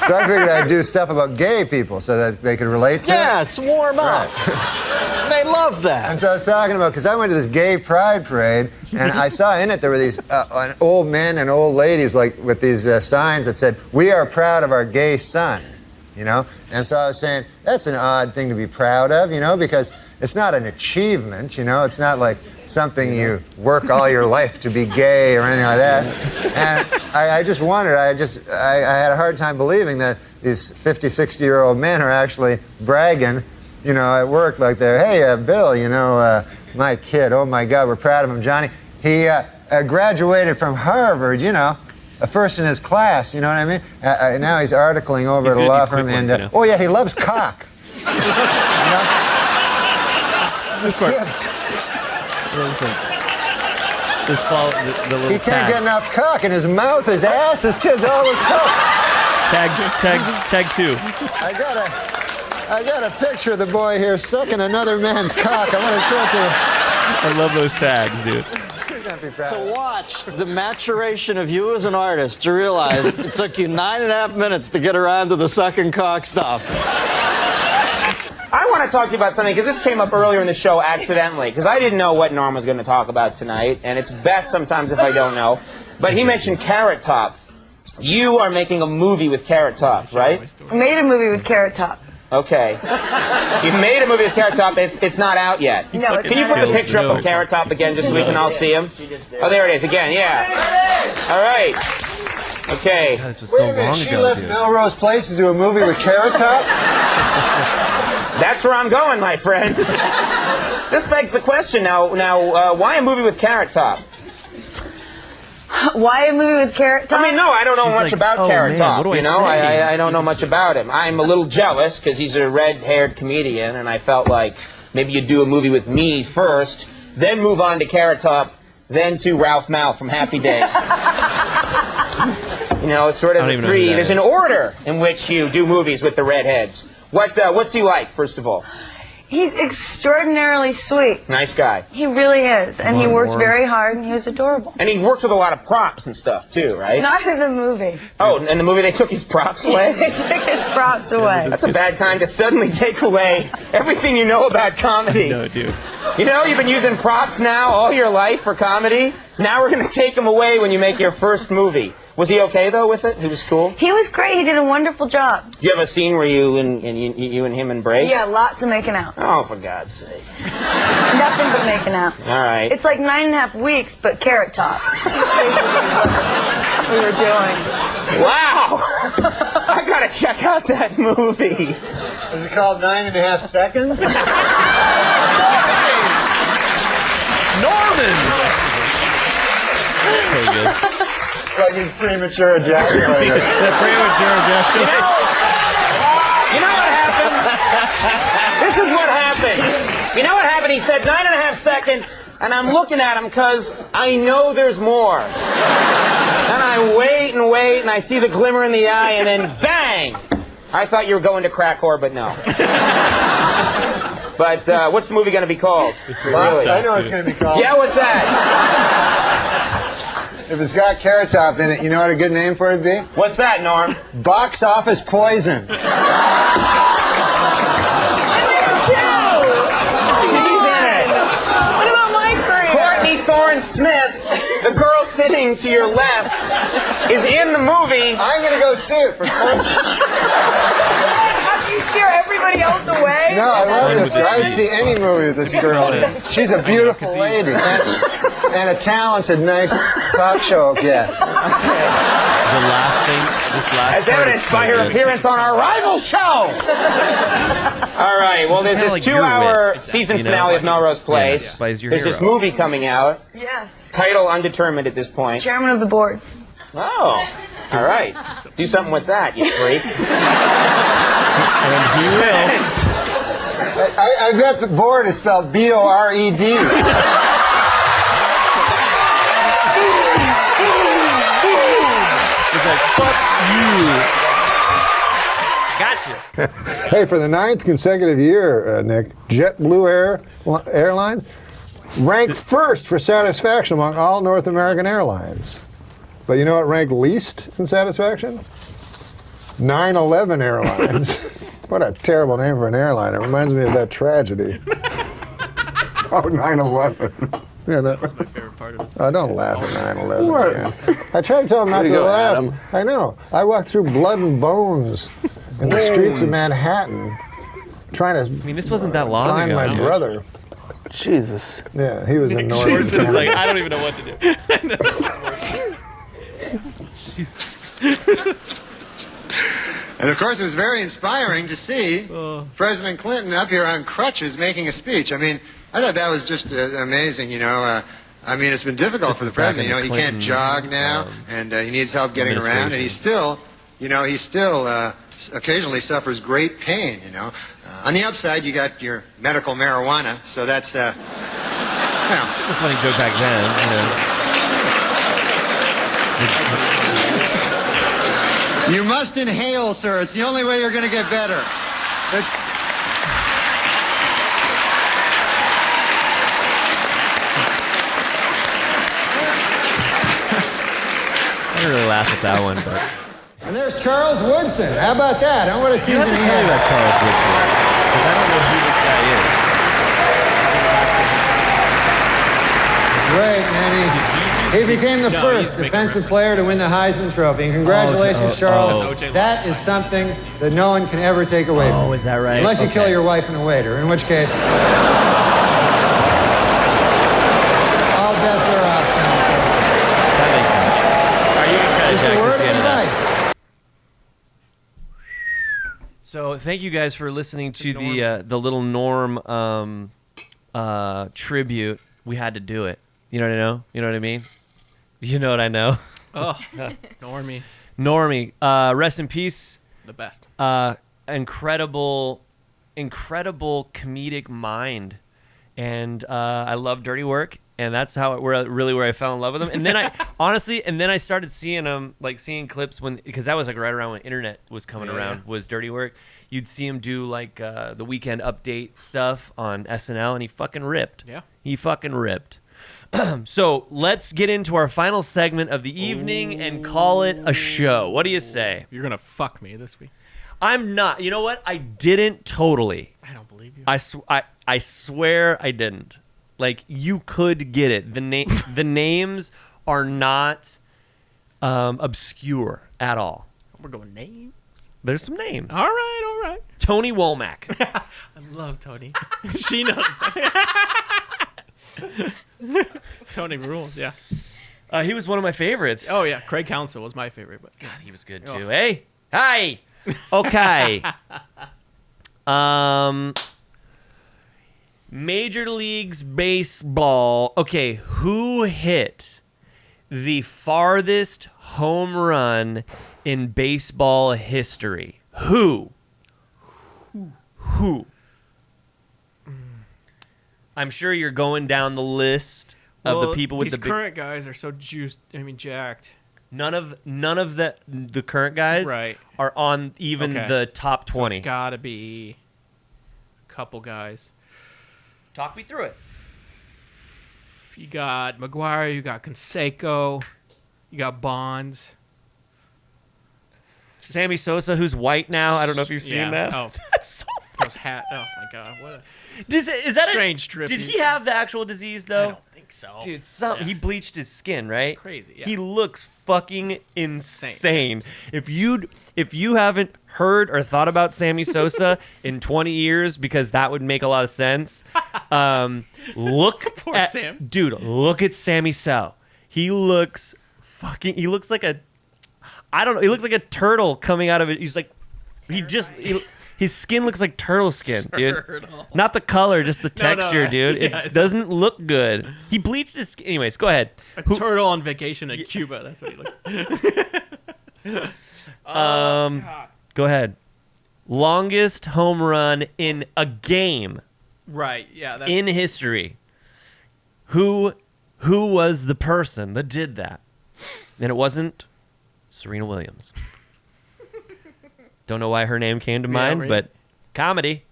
So I figured I'd do stuff about gay people so that they could relate to it. Yeah, it's warm up. They love that. And so I was talking about, because I went to this gay pride parade, and I saw in it there were these old men and old ladies like with these signs that said, "We are proud of our gay son," you know? And so I was saying, that's an odd thing to be proud of, you know, because it's not an achievement, you know? It's not like something you work all your life to be gay or anything like that. And I just wondered, I had a hard time believing that these 50, 60-year-old men are actually bragging, you know, at work like they're, "Hey, Bill, you know, my kid, oh my God, we're proud of him, Johnny. He graduated from Harvard, you know, first in his class, you know what I mean? Now he's articling over at a law firm, and oh yeah, he loves cock." You know? This part. This fall, the little he can't get enough cock in his mouth, his ass, his kid's always cock. Tag 2. I got a picture of the boy here sucking another man's cock. I want to show it to you. I love those tags, dude. To watch the maturation of you as an artist, to realize it took you 9.5 minutes to get around to the sucking cock stuff. I want to talk to you about something, because this came up earlier in the show accidentally, because I didn't know what Norm was going to talk about tonight, and it's best sometimes if I don't know. But he mentioned Carrot Top. You are making a movie with Carrot Top, right? I made a movie with Carrot Top. Okay. You made a movie with Carrot Top. It's not out yet. No, it's Can you not put the out. picture up of Carrot Top again, just so we can all see him? Oh, there it is again. Yeah. All right. Okay. God, this was so long She ago, left dude. Melrose Place to do a movie with Carrot Top? That's where I'm going, my friend. This begs the question now. Why a movie with Carrot Top? Why a movie with Carrot Top? I mean, no, I don't know She's much like, about oh, Carrot man, Top. what do I You know, say? I don't know much about him. I'm a little jealous because he's a red-haired comedian, and I felt like maybe you'd do a movie with me first, then move on to Carrot Top, then to Ralph Mal from Happy Days. You know, it's sort of the three. There's an order in which you do movies with the redheads. What's he like, first of all? He's extraordinarily sweet. Nice guy. He really is. And he worked very hard, and he was adorable. And he works with a lot of props and stuff, too, right? Not in the movie. Oh, in the movie they took his props away? They took his props away. That's a bad time to suddenly take away everything you know about comedy. No, dude. You know, you've been using props now all your life for comedy. Now we're going to take them away when you make your first movie. Was he okay, though, with it? He was cool? He was great. He did a wonderful job. Do you have a scene where you and him embrace? Yeah, lots of making out. Oh, for God's sake. Nothing but making out. All right. It's like 9.5 weeks, but Carrot Top. we were doing. Wow! I got to check out that movie. Is it called 9.5 Seconds? Norman! So good. like he's premature ejaculator. The premature ejaculation. You know what happened? This is what happened. You know what happened? He said 9.5 seconds, and I'm looking at him because I know there's more. And I wait, and I see the glimmer in the eye, and then bang! I thought you were going to crack whore, but no. But what's the movie going to be called? Well, I know what it's going to be called. Yeah, what's that? If it's got Carrot Top in it, you know what a good name for it would be? What's that, Norm? Box Office Poison. What about my career? Courtney Thorne Smith, the girl sitting to your left, is in the movie. I'm going to go see it for fun. How do you scare everybody else away? No, I love this girl. I would see any movie with this girl in it. She's a beautiful lady and a talented, nice talk show guest. The last thing, this last As part evidenced is by so her good. appearance on our rival show. All right, well, This there's is this kinda like your 2-hour wit, season you know? finale of Melrose Place. Plays your There's this hero. movie coming out, Yes. title undetermined at this point. Chairman of the board. Oh, all right. Do something with that, you freak. And he will. I bet the board is spelled B-O-R-E-D. He's like, fuck you. Gotcha. Hey, for the 9th consecutive year, Nick, JetBlue Airlines ranked first for satisfaction among all North American airlines. But you know what ranked least in satisfaction? 9/11 Airlines. What a terrible name for an airline. It reminds me of that tragedy. Oh, 9/11. Yeah, that was my favorite part of this. Don't laugh at 9/11. Man. I tried to tell him not to laugh. Adam. I know. I walked through blood and bones in the streets of Manhattan trying to I mean, this wasn't that long find ago. my brother. Jesus. Yeah, he was in Northern Jordan's like, I don't even know what to do. And of course, it was very inspiring to see President Clinton up here on crutches making a speech. I mean, I thought that was just amazing, you know. I mean, it's been difficult for the president. You know, he can't jog now, and he needs help getting around, and he's still, you know, occasionally suffers great pain, you know. On the upside, you got your medical marijuana, so that's, you know. It's a funny joke back then, you know. You must inhale, sir. It's the only way you're going to get better. It's... I didn't really laugh at that one, but And there's Charles Woodson. How about that? I want to see you have to tell me about Charles Woodson, because I don't know who this guy is. Great, man. He became the first defensive player to win the Heisman Trophy. And congratulations, Charles. That is something that no one can ever take away from you. Oh, is that right? Unless you kill your wife and a waiter, in which case... all bets are off. That makes sense. Are you Just a word going of to advice. So thank you guys for listening to the little Norm tribute. We had to do it. You know what I know? You know what I mean? You know what I know? Oh, Normie. Normie, rest in peace. The best. Incredible comedic mind, and I love dirty work, and that's how where I fell in love with him. And then I I started seeing him, like seeing clips because that was like right around when internet was coming around. Was dirty work. You'd see him do like the Weekend Update stuff on SNL, and he fucking ripped. Yeah, he fucking ripped. So let's get into our final segment of the evening and call it a show. What do you say? You're gonna fuck me this week. I'm not. You know what? I didn't totally. I don't believe you. I swear I didn't. Like, you could get it. The names are not obscure at all. We're going names. There's some names. All right. Tony Womack. I love Tony. She knows. Tony rules. Yeah. He was one of my favorites. Oh yeah, Craig Counsell was my favorite, but God, he was good too. Hey, hi. Okay. Major Leagues Baseball. Okay, who hit the farthest home run in baseball history. Who? I'm sure you're going down the list of the people with these the big... current guys are so juiced. I mean, jacked. None of the current guys are on even the top 20. So it's got to be a couple guys. Talk me through it. You got McGuire, you got Canseco, you got Bonds. Sammy Sosa, who's white now. I don't know if you've seen that. Oh, that's so those hat. Oh my God, what a is that strange trip. Did he have the actual disease though? I don't think so, dude. He bleached his skin, right? It's crazy. Yeah. He looks fucking insane. If you haven't heard or thought about Sammy Sosa in 20 years, because that would make a lot of sense. Look Poor at Sam. Dude. Look at Sammy So. He looks like a. I don't know. He looks like a turtle coming out of it. He's like, his skin looks like turtle skin, dude. Not the color, just the texture, dude. It doesn't look good. He bleached his skin. Anyways, go ahead. Turtle on vacation at Cuba. That's what he looks like. Go ahead. Longest home run in a game. Right. Yeah. That's... in history. Who was the person that did that? And it wasn't Serena Williams. Don't know why her name came to mind, right. but comedy.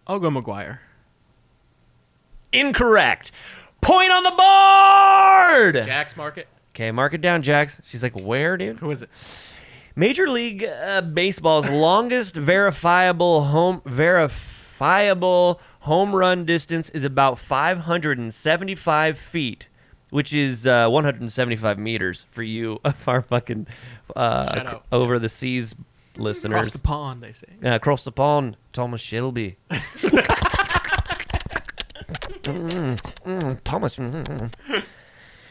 I'll go McGuire. Incorrect. Point on the board. Jax, mark it. Okay, mark it down, Jax. She's like, where, dude? Who is it? Major League Baseball's longest verifiable home run distance is about 575 feet, which is 175 meters for you, our fucking over the seas listeners. Across the pond, they say. Across the pond, Thomas Shelby. Thomas.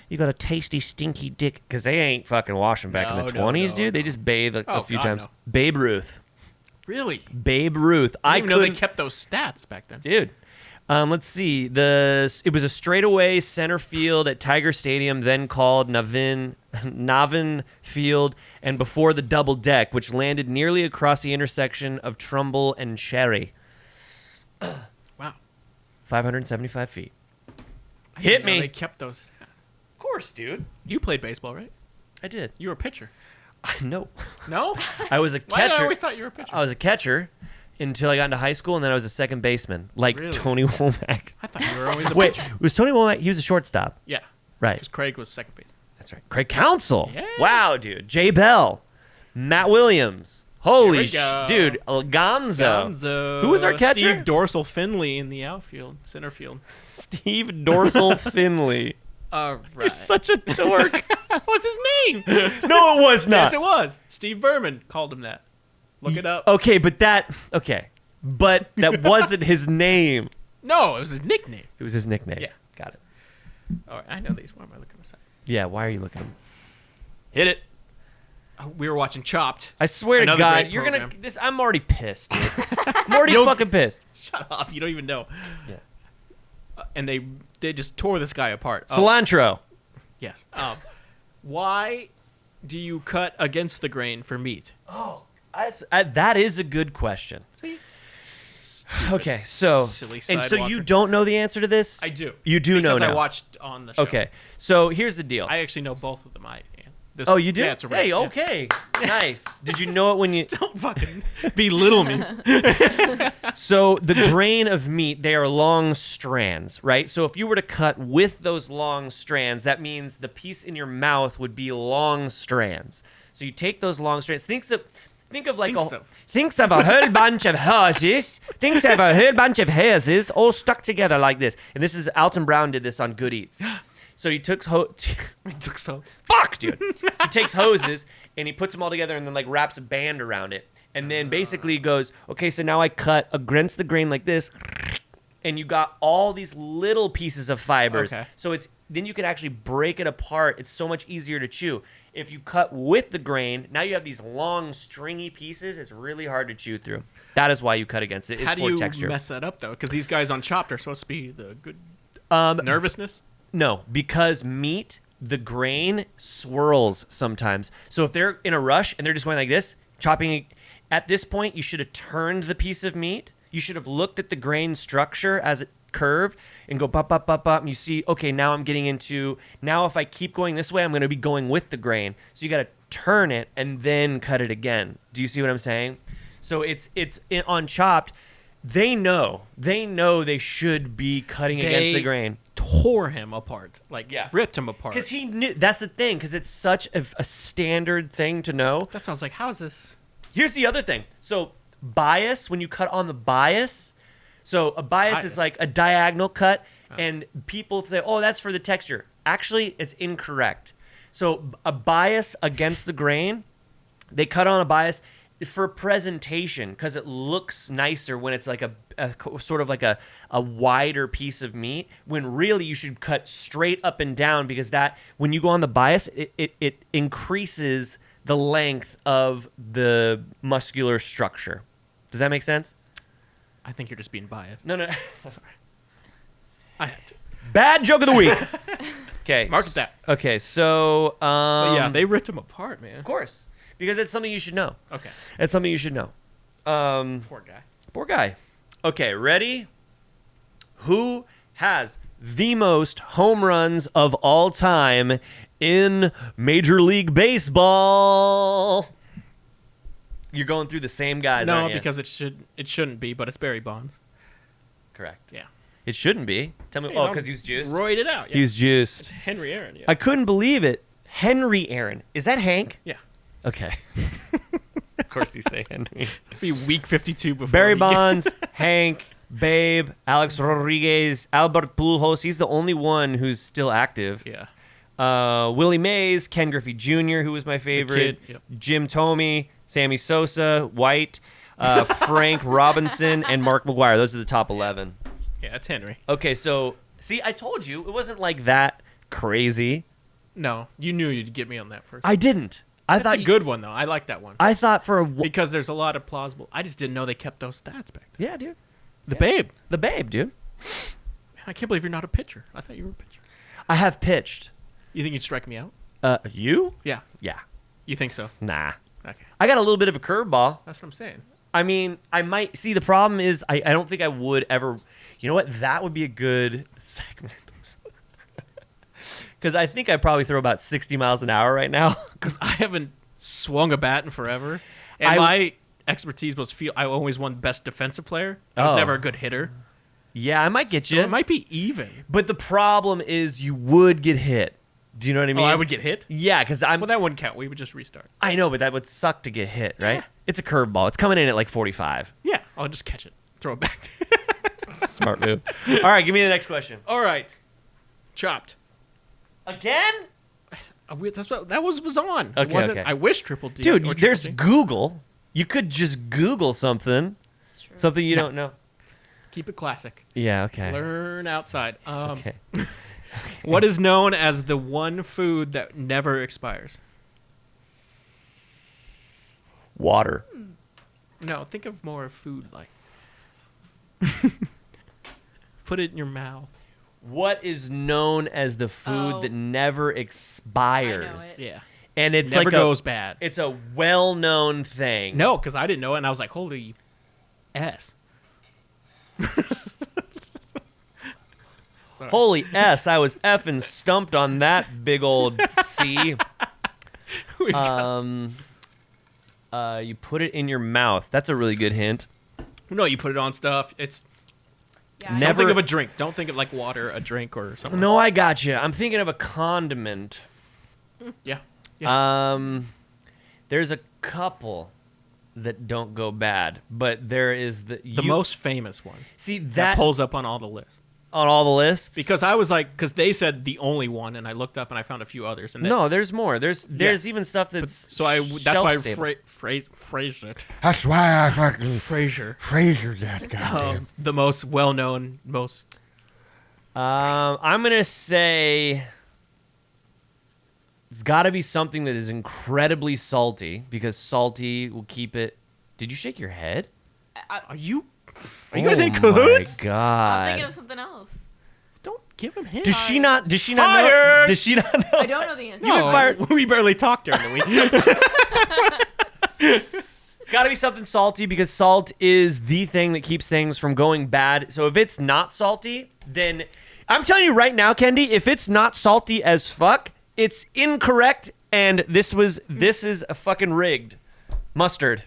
You got a tasty, stinky dick. Because they ain't fucking washing back in the 20s, dude. They just bathe a few times. No. Babe Ruth. Really? Babe Ruth. I didn't even know they kept those stats back then. Dude. Let's see. It was a straightaway center field at Tiger Stadium, then called Navin Field, and before the double deck, which landed nearly across the intersection of Trumbull and Cherry. Wow. 575 feet. Hit me. They kept those stats. Of course, dude. You played baseball, right? I did. You were a pitcher. No. No? I was a catcher. Why did I always thought you were a pitcher? I was a catcher until I got into high school, and then I was a second baseman, like Really? Tony Womack. I thought you were always a Wait, pitcher. was Tony Womack? He was a shortstop. Yeah. Right. Because Craig was second base. That's right. Craig Counsell. Yeah. Wow, dude. Jay Bell. Matt Williams. Holy dude. Gonzo. Who was our catcher? Steve Dorsal Finley in the outfield, center field. Steve Dorsal Finley. All right. You're such a dork. What was his name? No, it was not. Yes, it was. Steve Berman called him that. Look it up. Okay, but that wasn't his name. No, it was his nickname. It was his nickname. Yeah. Got it. All right, I know these. Why am I looking aside? Yeah, why are you looking? Hit it. We were watching Chopped. I swear Another to God, great you're program. gonna. I'm already pissed. Dude. I'm already fucking pissed. Shut up! You don't even know. Yeah. And they just tore this guy apart. Cilantro. Yes. Why do you cut against the grain for meat? Oh, that is a good question. See? Okay, so Silly and so sidewalker. you don't know the answer to this? I do. You do know because now. I watched on the show. Okay, so here's the deal. I actually know both of them. Oh, you do? Yeah, it's a hey, yeah. okay. Nice. Did you know it when you... Don't fucking belittle me. So the grain of meat, they are long strands, right? So if you were to cut with those long strands, that means the piece in your mouth would be long strands. So you take those long strands. Think of a whole bunch of horses. Think of a whole bunch of horses all stuck together like this. And this is Alton Brown did this on Good Eats. So he took fuck, dude. He takes hoses and he puts them all together and then like wraps a band around it. And then basically goes, okay, so now I cut against the grain like this, and you got all these little pieces of fibers. Okay. So then you can actually break it apart. It's so much easier to chew. If you cut with the grain, now you have these long, stringy pieces. It's really hard to chew through. That is why you cut against it. It's How do for you texture. mess that up, though? Because these guys on Chopped are supposed to be the good nervousness. No, because meat, the grain swirls sometimes. So if they're in a rush and they're just going like this, chopping, at this point, you should have turned the piece of meat. You should have looked at the grain structure as it curved and go bop, bop, bop, bop. And you see, okay, now I'm getting into, now if I keep going this way, I'm going to be going with the grain. So you got to turn it and then cut it again. Do you see what I'm saying? So it's on Chopped. They know they should be cutting against the grain. Tore him apart, ripped him apart. Because he knew, that's the thing, because it's such a standard thing to know. That sounds like, how is this? Here's the other thing. So bias, when you cut on the bias, so a bias is like a diagonal cut, and people say, oh, that's for the texture. Actually, it's incorrect. So a bias against the grain, they cut on a bias for presentation because it looks nicer when it's like a sort of like a wider piece of meat, when really you should cut straight up and down, because that, when you go on the bias, it increases the length of the muscular structure. Does that make sense? I think you're just being biased. No. Sorry. I had to. Bad joke of the week. Okay. Mark that. Okay, so But yeah, they ripped him apart, man. of course, because it's something you should know. Okay. It's something you should know. Poor guy. Poor guy. Okay, ready? Who has the most home runs of all time in Major League Baseball? You're going through the same guys, No, aren't you? because it shouldn't be, but it's Barry Bonds. Correct. Yeah. It shouldn't be. Tell me. Oh, because he was juiced? Roided it out. Yeah. He was juiced. It's Henry Aaron. Yeah. I couldn't believe it. Henry Aaron. Is that Hank? Yeah. Okay. Of course you say Henry. It'd be week 52 before Barry we get- Bonds, Hank, Babe, Alex Rodriguez, Albert Pujols. He's the only one who's still active. Yeah. Willie Mays, Ken Griffey Jr., who was my favorite. kid, yep. Jim Thome, Sammy Sosa, White, Frank Robinson, and Mark McGwire. Those are the top 11. Yeah, it's Henry. Okay, so, see, I told you, it wasn't like that crazy. No, you knew you'd get me on that first. I didn't. I That's thought a good one, though. I like that one. I thought for a because there's a lot of plausible. I just didn't know they kept those stats back then. Yeah, dude. The Babe. The Babe, dude. I can't believe you're not a pitcher. I thought you were a pitcher. I have pitched. You think you'd strike me out? You? Yeah. Yeah. You think so? Nah. Okay. I got a little bit of a curveball. That's what I'm saying. I mean, I might see. The problem is, I don't think I would ever. You know what? That would be a good segment. Because I think I probably throw about 60 miles an hour right now. Because I haven't swung a bat in forever, and my expertise was I always won best defensive player. I was Oh. never a good hitter. Yeah, I might get So you. it might be even. But the problem is, you would get hit. Do you know what I mean? Oh, I would get hit? Yeah, because I'm. Well, that wouldn't count. We would just restart. I know, but that would suck to get hit, right? It's a curveball. It's coming in at like 45. Yeah, I'll just catch it, throw it back. Smart move. All right, give me the next question. All right, Chopped. Again? That's what that was on. It Okay, wasn't. okay. I wish Triple D. or Dude, Triple there's D. Google. You could just Google something. Something you don't know. Keep it classic. Yeah, okay. Learn outside. Okay. What is known as the one food that never expires? Water. No, think of more food like. Put it in your mouth. What is known as the food that never expires? I know it. Yeah. And it's Never like goes bad. It's a well-known thing. No, because I didn't know it, and I was like, holy S. Sorry. Holy S, I was effing stumped on that big old C. We've got- You put it in your mouth. That's a really good hint. No, you put it on stuff. It's Yeah, Don't think of a drink. Don't think of like water, a drink, or something. No, I got you. I'm thinking of a condiment. Yeah. There's a couple that don't go bad, but there is the most famous one. See that pulls up on all the lists. On all the lists? Because I was like, because they said the only one, and I looked up and I found a few others. And No, there's more. There's even stuff that's that's why I shelf-stable. phrased it. That's why I fucking Frasier. that goddamn. The most well-known, most. I'm gonna say it's got to be something that is incredibly salty because salty will keep it. Did you shake your head? Are you guys in Oh cahoots? my god! I'm thinking of something else. Give him hints. Does she not know? Fired! Does she not know? I don't know the answer. No, we barely talked during the week. It's got to be something salty because salt is the thing that keeps things from going bad. So if it's not salty, then I'm telling you right now, Kendi, if it's not salty as fuck, it's incorrect. And this is a fucking rigged. Mustard.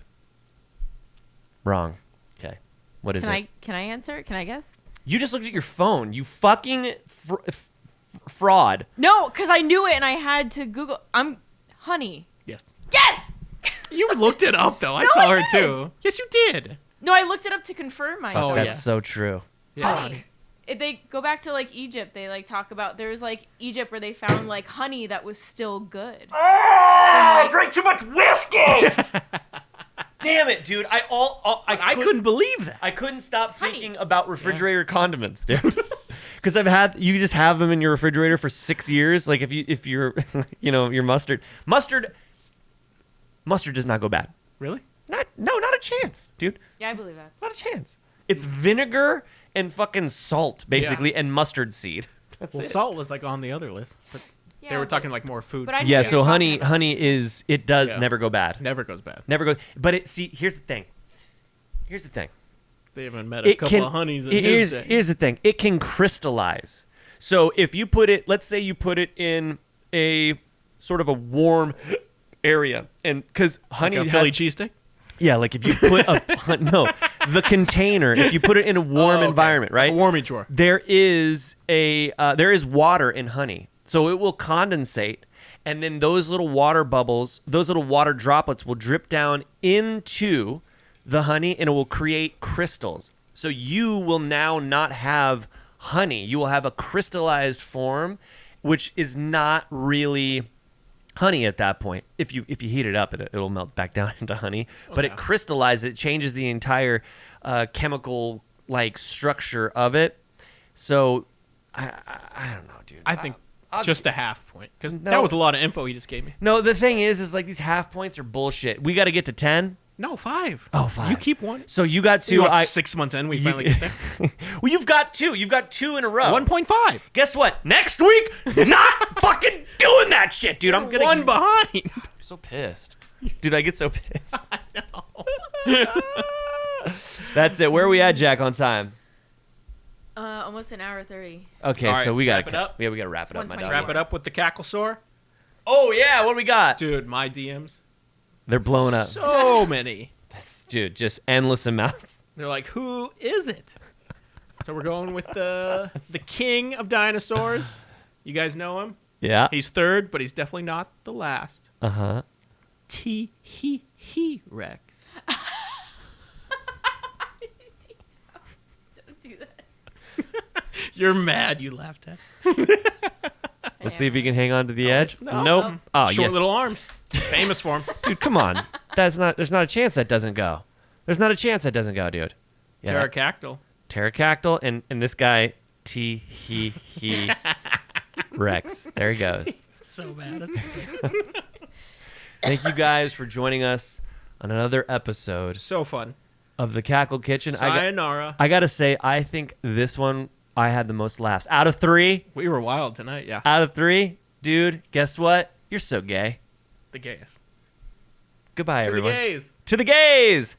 Wrong. Okay. What is it? Can I answer? Can I guess? You just looked at your phone. You fucking fraud. No, because I knew it and I had to Google. Honey. Yes. Yes! You looked it up, though. I saw her, too. Yes, you did. No, I looked it up to confirm myself. Oh, that's so true. Yeah. Honey. If they go back to, like, Egypt, they, like, talk about... There was, like, Egypt where they found, like, honey that was still good. Oh, I drank too much whiskey! Damn it, dude. I couldn't believe that. I couldn't stop thinking about refrigerator condiments, dude. Because you just have them in your refrigerator for 6 years. Like if you're, your mustard does not go bad. Really? Not a chance, dude. Yeah, I believe that. Not a chance. It's vinegar and fucking salt, basically, and mustard seed. That's it. Salt was like on the other list, but they were talking like more food. But I know Yeah, what so you're honey talking about. it does never go bad. Never goes bad. Never goes. But here's the thing. They haven't met a couple of honeys in his day. Here's the thing. It can crystallize. So if you put it, let's say you put it in a sort of a warm area, and because honey Like a Philly cheesesteak? Yeah, like if you put the container, if you put it in a warm environment, right? Like a warming drawer. There is there is water in honey, so it will condensate, and then those little water bubbles, those little water droplets will drip down into the honey, and it will create crystals. So you will now not have honey; you will have a crystallized form, which is not really honey at that point. If you heat it up, it'll melt back down into honey. But it crystallizes, it changes the entire chemical like structure of it. So I don't know, dude. I think just a half point, because No. that was a lot of info he just gave me. No, the thing is like these half points are bullshit. We got to get to 10. No, 5. Oh, 5. You keep one. So you got 2. You know what, 6 months in, we finally get there. Well, you've got 2. You've got 2 in a row. 1.5. Guess what? Next week, not fucking doing that shit, dude. I'm gonna one behind. I'm so pissed, dude. I get so pissed. I know. That's it. Where are we at, Jack, on time? Almost an hour 30. Okay, All right, so we wrap gotta it up. Yeah, we gotta wrap it up, my dog. Wrap it up with the cackle sore. Oh yeah, what do we got? Dude, my DMs. They're blowing up. So many. Dude, just endless amounts. They're like, who is it? So we're going with the king of dinosaurs. You guys know him? Yeah. He's third, but he's definitely not the last. Uh-huh. Rex. Don't do that. You're mad you laughed at. Let's see if he can hang on to the edge. No. Nope. Oh, Short yes. little arms. Famous for him. Dude, come on. There's not a chance that doesn't go. There's not a chance that doesn't go, dude. Yeah. Pterodactyl. Pterodactyl and this guy Rex. There he goes. So bad. Thank you guys for joining us on another episode So fun. of the Cackle Kitchen. Sayonara. I gotta say, I think this one I had the most laughs. Out of 3, We were wild tonight, yeah. dude, guess what? You're so gay. The gays. Goodbye, To everyone. the gays. To the gays!